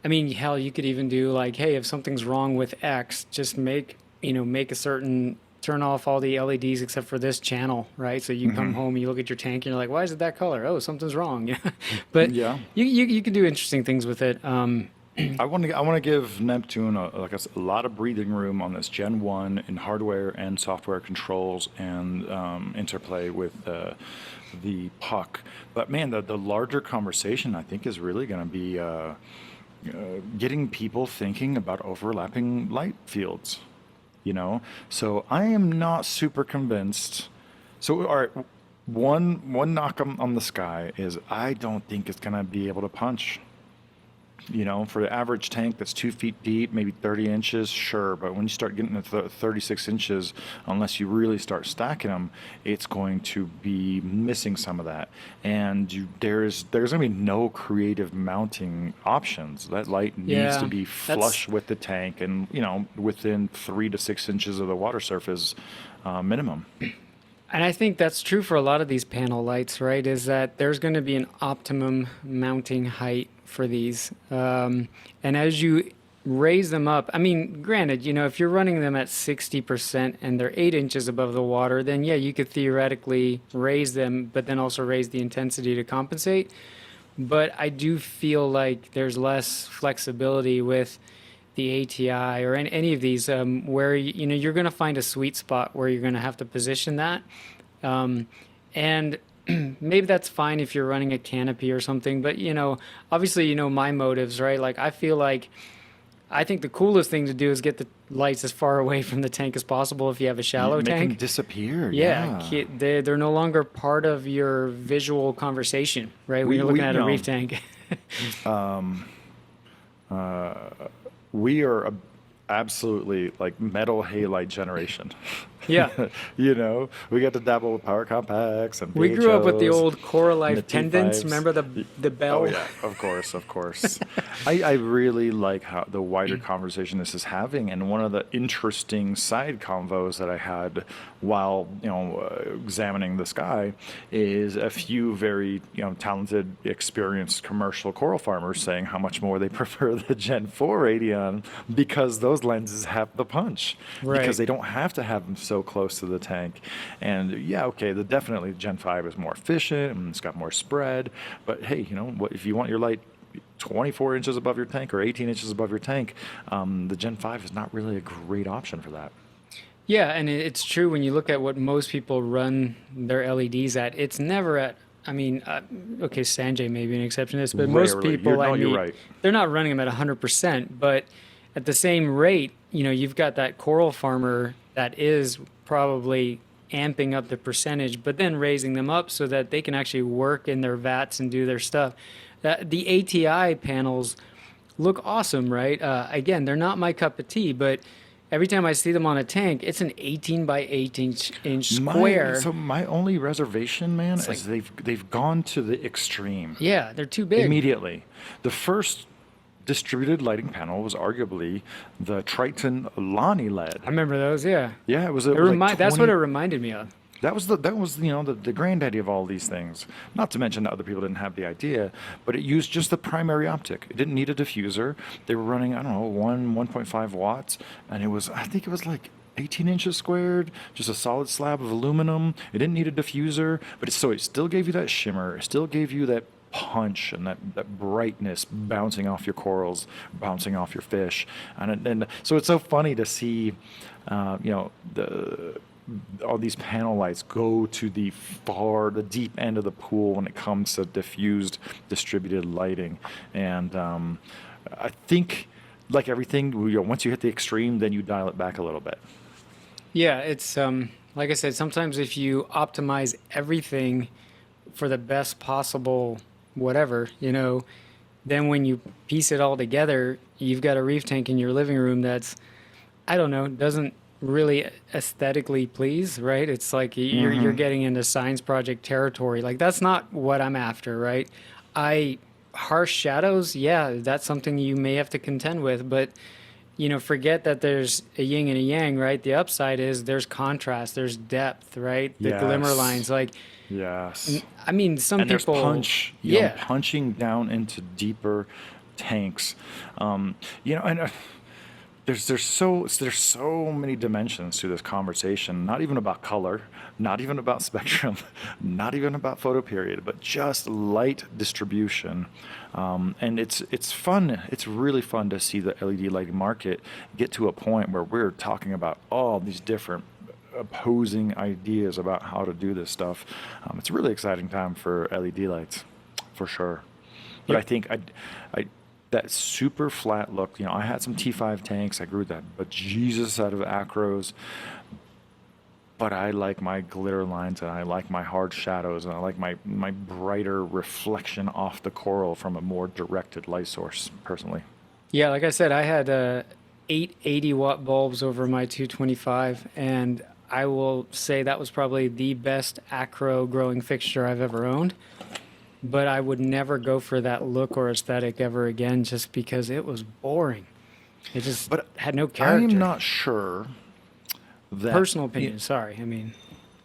I mean, hell, you could even do like, hey, if something's wrong with X, just make a certain turn off all the LEDs except for this channel, right? So you come home, you look at your tank, and you're like, why is it that color? Oh, something's wrong. Yeah, but Yeah. you can do interesting things with it. I want to give Neptune a lot of breathing room on this Gen 1 in hardware and software controls and interplay with the puck. But man, the larger conversation I think is really going to be getting people thinking about overlapping light fields, So I am not super convinced. So, all right, one knock on the Sky is I don't think it's going to be able to punch. For the average tank that's 2 feet deep, maybe 30 inches, sure. But when you start getting to 36 inches, unless you really start stacking them, it's going to be missing some of that. And there's going to be no creative mounting options. That light needs to Yeah, be that's flush with the tank and, within 3 to 6 inches of the water surface minimum. and I think that's true for a lot of these panel lights, right? Is that there's going to be an optimum mounting height for these. And as you raise them up, I mean, granted, if you're running them at 60% and they're 8 inches above the water, then yeah, you could theoretically raise them, but then also raise the intensity to compensate. But I do feel like there's less flexibility with the ATI or any of these where you're going to find a sweet spot where you're going to have to position that. And maybe that's fine if you're running a canopy or something, but obviously my motives, right? Like I feel like I think the coolest thing to do is get the lights as far away from the tank as possible if you have a You shallow make them tank. disappear. Yeah, Yeah. they're no longer part of your visual conversation, right? When We you're we looking you at a reef know tank. uh, we are absolutely like metal halide generation. Yeah. We got to dabble with power compacts and We grew up with the VHOs old Cora and the Life pendants. T5s. Remember the Oh bell? yeah, of course, of course. I really like how the wider conversation this is having, and one of the interesting side convos that I had while examining the sky is a few very talented, experienced commercial coral farmers saying how much more they prefer the Gen 4 Radion because those lenses have the punch because Right. they don't have to have them so close to the tank. And yeah, okay, definitely Gen 5 is more efficient and it's got more spread. But hey, what if you want your light 24 inches above your tank or 18 inches above your tank, the Gen 5 is not really a great option for that. Yeah, and it's true when you look at what most people run their LEDs at. It's never at. I mean, okay, Sanjay may be an exception to this, but most Rarely. people I No, you're meet, right. they're not running them at 100%. But at the same rate, you've got that coral farmer that is probably amping up the percentage, but then raising them up so that they can actually work in their vats and do their stuff. The ATI panels look awesome, right? Again, they're not my cup of tea, but every time I see them on a tank, it's an 18 by 8 inch My square. so my only reservation, man, It's like, is they've gone to the extreme yeah, they're too big. immediately. The first distributed lighting panel was arguably the Triton Lonnie LED. I remember those, yeah. Yeah, it was like That's what it 20. reminded me of. That was the granddaddy of all these things. Not to mention that other people didn't have the idea, but it used just the primary optic. It didn't need a diffuser. They were running, I don't know, 1.5 watts, and I think it was like 18 inches squared, just a solid slab of aluminum. It didn't need a diffuser, but it still gave you that shimmer. It still gave you that punch and that brightness bouncing off your corals, bouncing off your fish, and so it's so funny to see, the all these panel lights go to the deep end of the pool when it comes to diffused distributed lighting. And I think, like everything, once you hit the extreme, then you dial it back a little bit. Yeah, it's like I said, sometimes if you optimize everything for the best possible whatever, then when you piece it all together, you've got a reef tank in your living room that's, I don't know, doesn't really aesthetically please, right? It's like you're getting into science project territory. Like that's not what I'm after, right? I Harsh shadows, yeah, that's something you may have to contend with, but forget that there's a yin and a yang, right? The upside is there's contrast, there's depth, right? The glimmer lines, Yes. like Yes. I mean, some And there's people, punch, yeah, punching down into deeper tanks. And there's so many dimensions to this conversation. Not even about color, not even about spectrum, not even about photoperiod, but just light distribution. And it's fun. It's really fun to see the LED lighting market get to a point where we're talking about all these different opposing ideas about how to do this stuff. It's a really exciting time for LED lights, for sure. But I yep, think I that super flat look. I had some T5 tanks. I grew that, but Jesus out of acros. But I like my glitter lines, and I like my hard shadows, and I like my brighter reflection off the coral from a more directed light source, personally. yeah. Like I said, I had 880-watt bulbs over my 225, and I will say that was probably the best acro growing fixture I've ever owned. But I would never go for that look or aesthetic ever again, just because it was boring. It just But had no I am character. not sure that. Personal opinion. Sorry. I mean,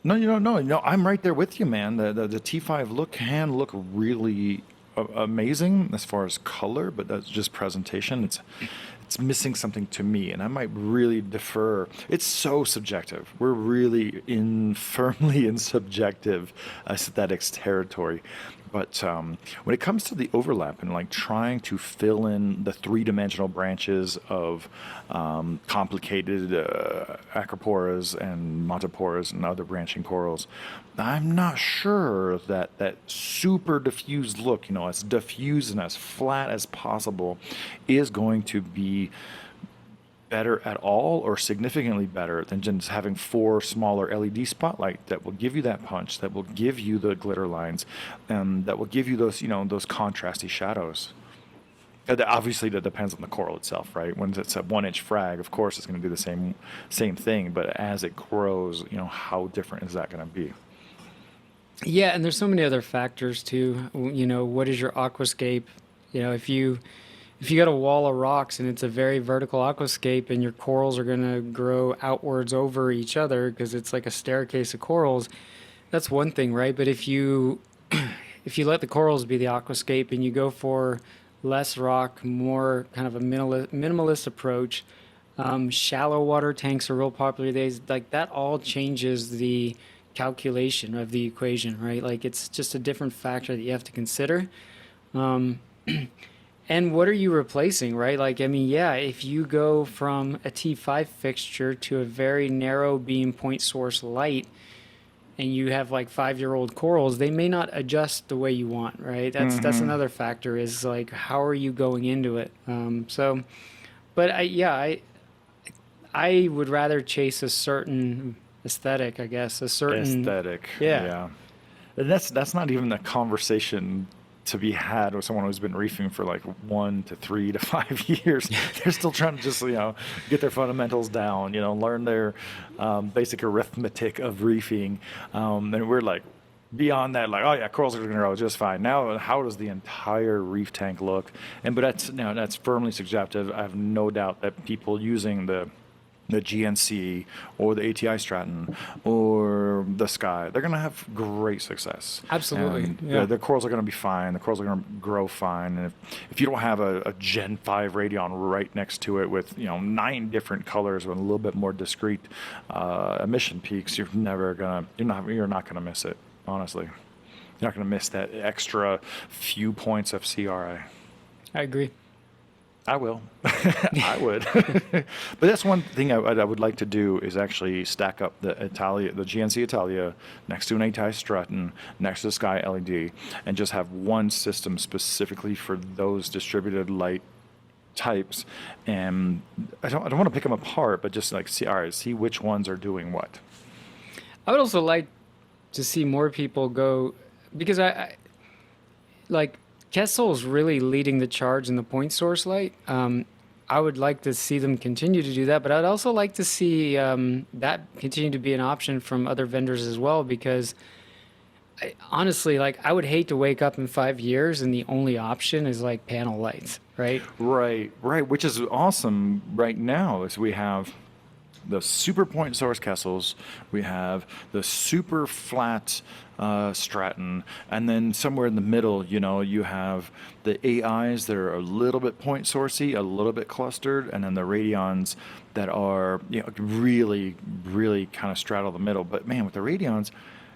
No, you don't know. No, I'm right there with you, man. The T5 look can look really amazing as far as color, but that's just presentation. It's missing something to me, and I might really defer. It's so subjective. We're really firmly in subjective aesthetics territory. But when it comes to the overlap and like trying to fill in the three-dimensional branches of complicated acroporas and montiporas and other branching corals, I'm not sure that that super diffused look, as diffuse and as flat as possible, is going to be better at all or significantly better than just having four smaller LED spotlight that will give you that punch, that will give you the glitter lines, that will give you those, those contrasty shadows. Obviously, that depends on the coral itself, right? When it's a 1-inch frag, of course, it's going to do the same thing. But as it grows, how different is that going to be? Yeah, and there's so many other factors too. What is your aquascape? If you got a wall of rocks and it's a very vertical aquascape and your corals are going to grow outwards over each other because it's like a staircase of corals, that's one thing, right? But if you if you let the corals be the aquascape and you go for less rock, more kind of a minimalist approach, shallow water tanks are real popular these days. Like that all changes the calculation of the equation, right? Like it's just a different factor that you have to consider. Um, And what are you replacing, right? Like, I mean, yeah, if you go from a T5 fixture to a very narrow beam point source light and you have like 5-year-old corals, they may not adjust the way you want, right? That's another factor is like, how are you going into it? But I would rather chase a certain aesthetic, I guess, a certain Aesthetic, yeah. yeah. And that's not even a conversation to be had with someone who's been reefing for like 1 to 3 to 5 years. They're still trying to just get their fundamentals down, learn their basic arithmetic of reefing, and we're like beyond that, like, oh yeah, corals are going to grow just fine. Now, how does the entire reef tank look? But that's firmly subjective. I have no doubt that people using the GNC or the ATI Stratton or the Sky, they're going to have great success. Absolutely. And Yeah. the corals are going to be fine. The corals are going to grow fine. And if you don't have a Gen 5 Radion right next to it with 9 different colors with a little bit more discrete emission peaks, you're not going to miss it. Honestly, you're not going to miss that extra few points of CRI. I agree. I will. I would. But that's one thing I would like to do is actually stack up the GNC Italia next to an ATI Stratton, next to the Sky LED, and just have one system specifically for those distributed light types. And I don't want to pick them apart, but just like see which ones are doing what. I would also like to see more people go because I like Kessel's really leading the charge in the point source light. I would like to see them continue to do that, but I'd also like to see that continue to be an option from other vendors as well because honestly, like I would hate to wake up in 5 years and the only option is like panel lights, right? Right, which is awesome right now is we have the super point source Kessels, we have the super flat Stratton, and then somewhere in the middle, you have the AIs that are a little bit point sourcey, a little bit clustered, and then the Radions that are really, really kind of straddle the middle. But man, with the Radions,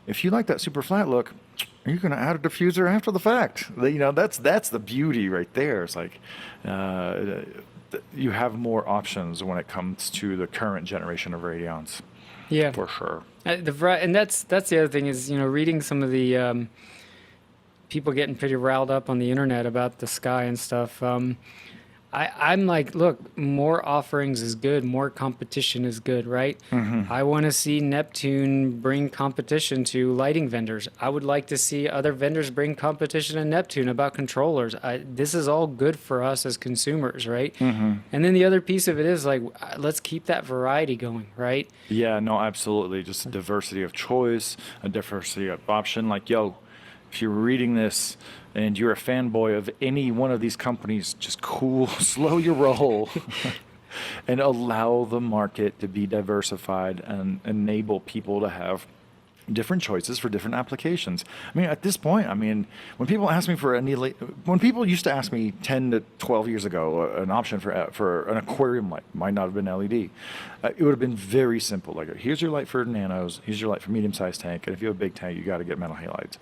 if you like that super flat look, you're going to add a diffuser after the fact. That's the beauty right there. It's like you have more options when it comes to the current generation of Radions. Yeah, For sure. and that's the other thing is reading some of the people getting pretty riled up on the internet about the Sky and stuff. I'm like, look, more offerings is good, more competition is good, right? I want to see Neptune bring competition to lighting vendors. I would like to see other vendors bring competition to Neptune about controllers. This is all good for us as consumers, right? And then the other piece of it is like, let's keep that variety going, right? Yeah, no, absolutely. Just a diversity of choice, a diversity of option. Like, yo, if you're reading this and you're a fanboy of any one of these companies, just slow your roll and allow the market to be diversified and enable people to have different choices for different applications. I mean, at this point, I mean, when people ask me for when people used to ask me 10 to 12 years ago, an option for an aquarium light, might not have been LED. It would have been very simple. Like, here's your light for nanos, here's your light for medium-sized tank, and if you have a big tank, you got to get metal halides.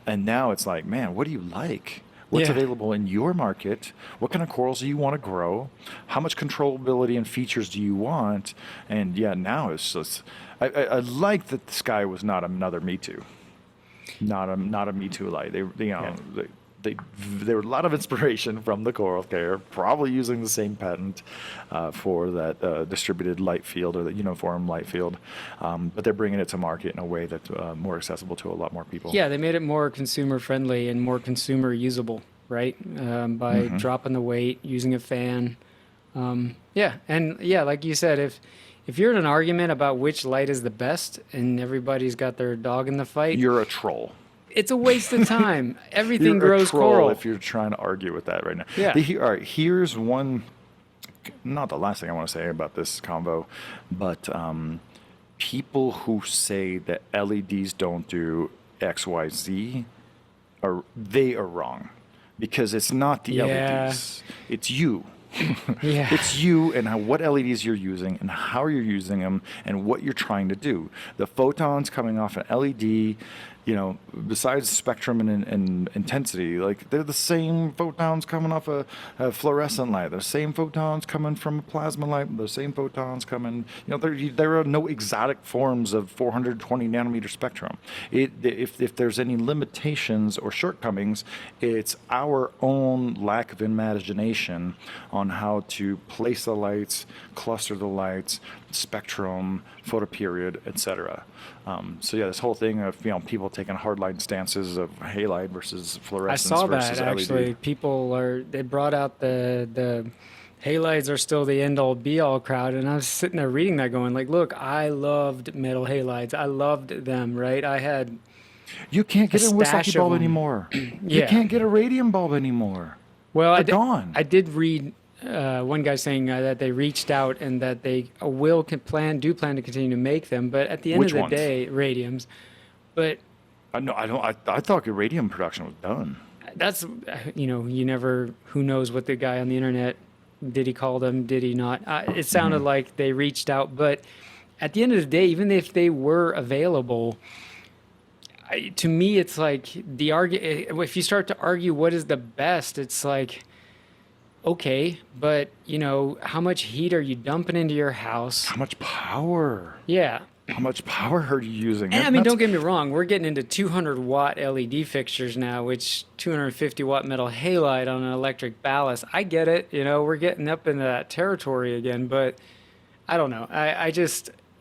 And now it's like, man, what do you like? What's Yeah. available in your market? What kind of corals do you want to grow? How much controllability and features do you want? And yeah, now it's just, I like that the Sky was not another Me Too, not a Me Too light. There were a lot of inspiration from the Coral Care, probably using the same patent for that distributed light field or the uniform light field, but they're bringing it to market in a way that's more accessible to a lot more people. Yeah, they made it more consumer friendly and more consumer usable, right? By dropping the weight, using a fan. Yeah, and yeah, like you said, if you're in an argument about which light is the best and everybody's got their dog in the fight, You're a troll. it's a waste of time. Everything You're grows a troll coral. if you're trying to argue with that right now. Yeah. All right, here's one, not the last thing I want to say about this convo, but people who say that LEDs don't do X, Y, Z, they are wrong, because it's not the Yeah. LEDs, it's you. Yeah. It's you and what LEDs you're using and how you're using them and what you're trying to do. The photons coming off an LED, besides spectrum and intensity, like they're the same photons coming off a fluorescent light. They're the same photons coming from a plasma light. The same photons coming, there are no exotic forms of 420 nanometer spectrum. If there's any limitations or shortcomings, it's our own lack of imagination on how to place the lights, cluster the lights, spectrum, photoperiod, etc. So yeah, this whole thing of people taking hardline stances of halide versus I fluorescence saw versus that LED. actually. They brought out the halides are still the end all be all crowd, and I was sitting there reading that, going like, look, I loved metal halides. I loved them, right? I had You can't get a stash Wysocki of bulb them. anymore. You Yeah. can't get a radium bulb anymore. Well, They're gone. I did read one guy saying that they reached out and that they plan to continue to make them, but at the end Which of the ones? day, radiums. But No, I don't. I thought radium production was done. that's you never. Who knows what the guy on the internet did? He call them? Did he not? It sounded like they reached out, but at the end of the day, even if they were available. To me, it's like if you start to argue what is the best, it's like, okay, but how much heat are you dumping into your house? How much power? Yeah. How much power are you using? And I mean, don't get me wrong, we're getting into 200 watt LED fixtures now, which 250 watt metal halide on an electric ballast. I get it, we're getting up into that territory again, but I don't know.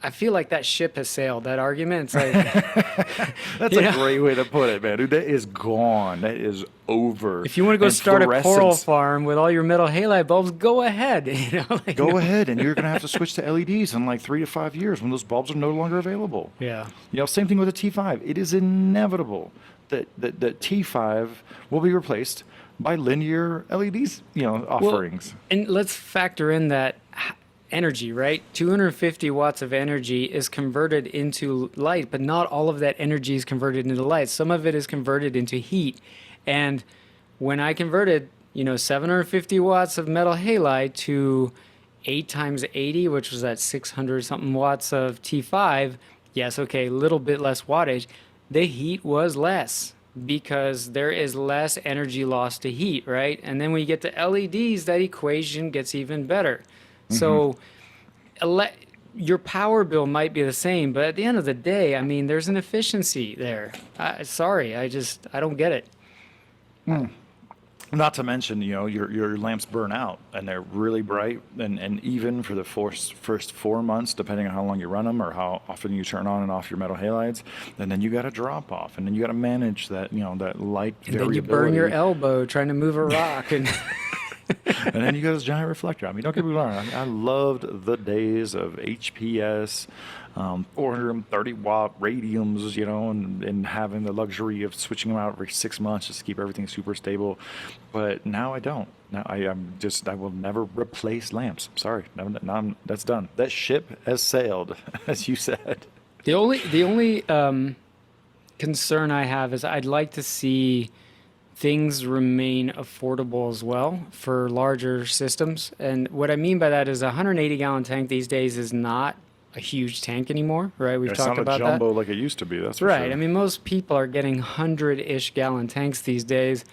I feel like that ship has sailed. That argument, it's like That's a great way to put it, man. Dude, that is gone. That is over. if you want to go And start a coral fluorescence- farm with all your metal halide bulbs, go ahead. Go ahead, and you're going to have to switch to LEDs in like 3 to 5 years when those bulbs are no longer available. Yeah. Same thing with the T5. It is inevitable that T5 will be replaced by linear LEDs, offerings. And let's factor in that energy, right? 250 watts of energy is converted into light, but not all of that energy is converted into light. Some of it is converted into heat. And when I converted, 750 watts of metal halide to 8 times 80, which was that 600 something watts of T5, yes, okay, a little bit less wattage, the heat was less because there is less energy lost to heat, right? And then when you get to LEDs, that equation gets even better. So your power bill might be the same, but at the end of the day, I mean, there's an efficiency there. Sorry, I don't get it. Not to mention, your lamps burn out and they're really bright, and even for the first 4 months, depending on how long you run them or how often you turn on and off your metal halides, and then you got to drop off, and then you got to manage that, that light And variability. then you burn your elbow trying to move a rock. And And then you got this giant reflector. I mean, don't get me wrong. I loved the days of HPS, 430 watt radiums, and having the luxury of switching them out every 6 months just to keep everything super stable. But now I don't. Now I will never replace lamps. Sorry, that's done. That ship has sailed, as you said. the only concern I have is I'd like to see things remain affordable as well for larger systems. And what I mean by that is a 180-gallon tank these days is not a huge tank anymore, right? We've It's talked not a about that. jumbo like it used to be, that's for Right. I sure. mean, most people are getting 100-ish gallon tanks these days.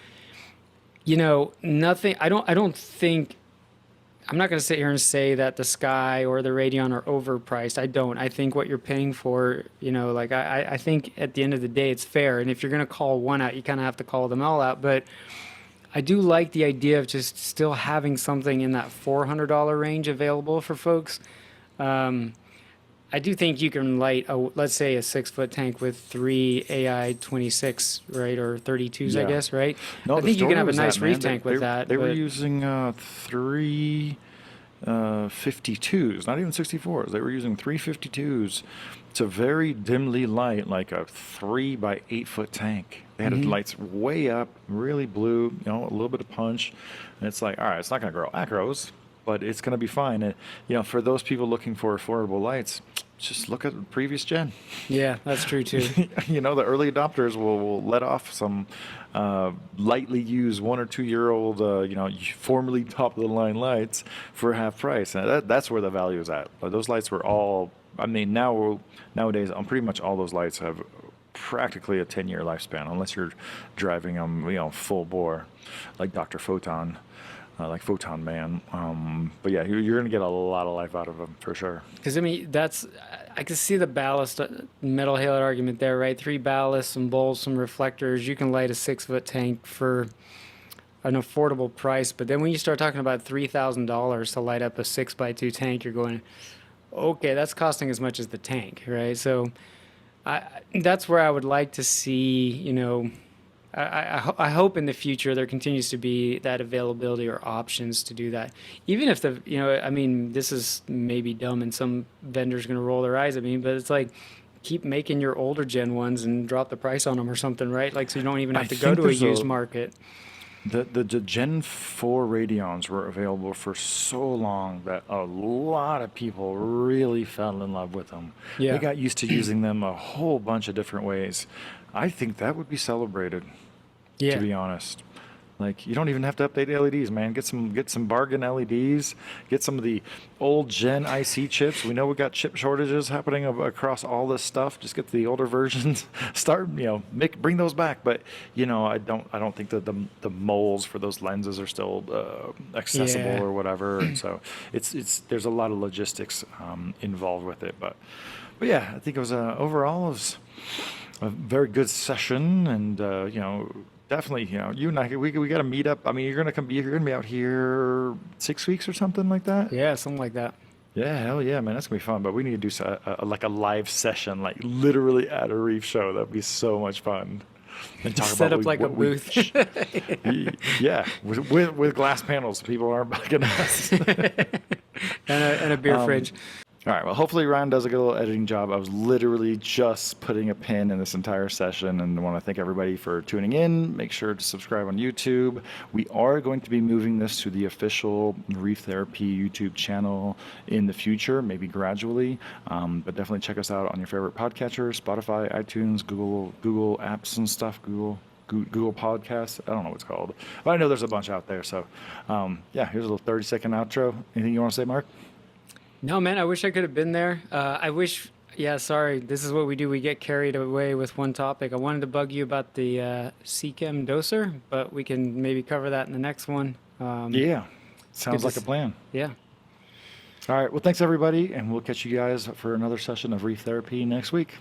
You know, nothing, I don't think, I'm not going to sit here and say that the Sky or the Radeon are overpriced. I don't. I think what you're paying for, you know, like I think at the end of the day, it's fair. And if you're going to call one out, you kind of have to call them all out. But I do like the idea of just still having something in that $400 range available for folks. Um, I do think you can light a, let's say, a 6 foot tank with three AI 26, right, or 32s, I Yeah. guess, right? No, I the think you can story have a was nice that, reef man. tank with that, They were but using three 52s, not even 64s. They were using 352s. It's a very dimly light, like a 3 by 8 foot tank. They had mhm. lights way up, really blue, you know, a little bit of punch. And it's like, all right, it's not going to grow acros, but it's going to be fine. And, you know, for those people looking for affordable lights, just look at the previous gen. Yeah, that's true too. You know, the early adopters will let off some lightly used 1 or 2 year old, you know, formerly top of the line lights for half price, and that's where the value is at. Like, those lights were all. I mean, nowadays, on pretty much all those lights have practically a 10-year lifespan, unless you're driving them, you know, full bore, like Dr. Photon. Like Photon Man, but yeah, you're gonna get a lot of life out of them for sure. Because I mean, I can see the ballast metal halide argument there, right? Three ballasts, some bowls, some reflectors. You can light a 6 foot tank for an affordable price. But then when you start talking about $3,000 to light up a 6x2 tank, you're going, okay, that's costing as much as the tank, right? So that's where I would like to see, you know, I hope in the future there continues to be that availability or options to do that. Even if the, you know, I mean, this is maybe dumb and some vendors going to roll their eyes at me, but it's like, keep making your older gen ones and drop the price on them or something, right? Like, so you don't even I have to go think to a there's used a market. the Gen 4 Radeons were available for so long that a lot of people really fell in love with them. They Yeah. got used to using them a whole bunch of different ways. I think that would be celebrated, to Yeah. be honest. Like, you don't even have to update LEDs, man. Get some bargain LEDs. Get some of the old gen IC chips. We know we got chip shortages happening across all this stuff. Just get the older versions. Start, you know, bring those back. But you know, I don't think that the molds for those lenses are still accessible Yeah. or whatever. And so it's there's a lot of logistics involved with it. But yeah, I think it was overall it was a very good session, and you know, definitely, you know, you and I, we got to meet up. I mean, you're gonna be out here 6 weeks or something like that. Yeah. Something like that. Yeah, hell yeah, man, that's gonna be fun. But we need to do like a live session, like literally at a reef show. That'd be so much fun. And talk Set about up like a what we, booth. yeah, with glass panels. People aren't bugging us. And a beer Um, fridge. All right. Well, hopefully Ryan does a good little editing job. I was literally just putting a pin in this entire session, and I want to thank everybody for tuning in. Make sure to subscribe on YouTube. We are going to be moving this to the official Reef Therapy YouTube channel in the future, maybe gradually. But definitely check us out on your favorite podcatcher: Spotify, iTunes, Google Apps and stuff. Google Podcasts. I don't know what it's called, but I know there's a bunch out there. So, yeah, here's a little 30-second outro. Anything you want to say, Mark? No, man, I wish I could have been there. I wish, yeah, sorry. This is what we do. We get carried away with one topic. I wanted to bug you about the CChem doser, but we can maybe cover that in the next one. Yeah, It's good sounds to, like a plan. yeah. All right. Well, thanks everybody, and we'll catch you guys for another session of Reef Therapy next week.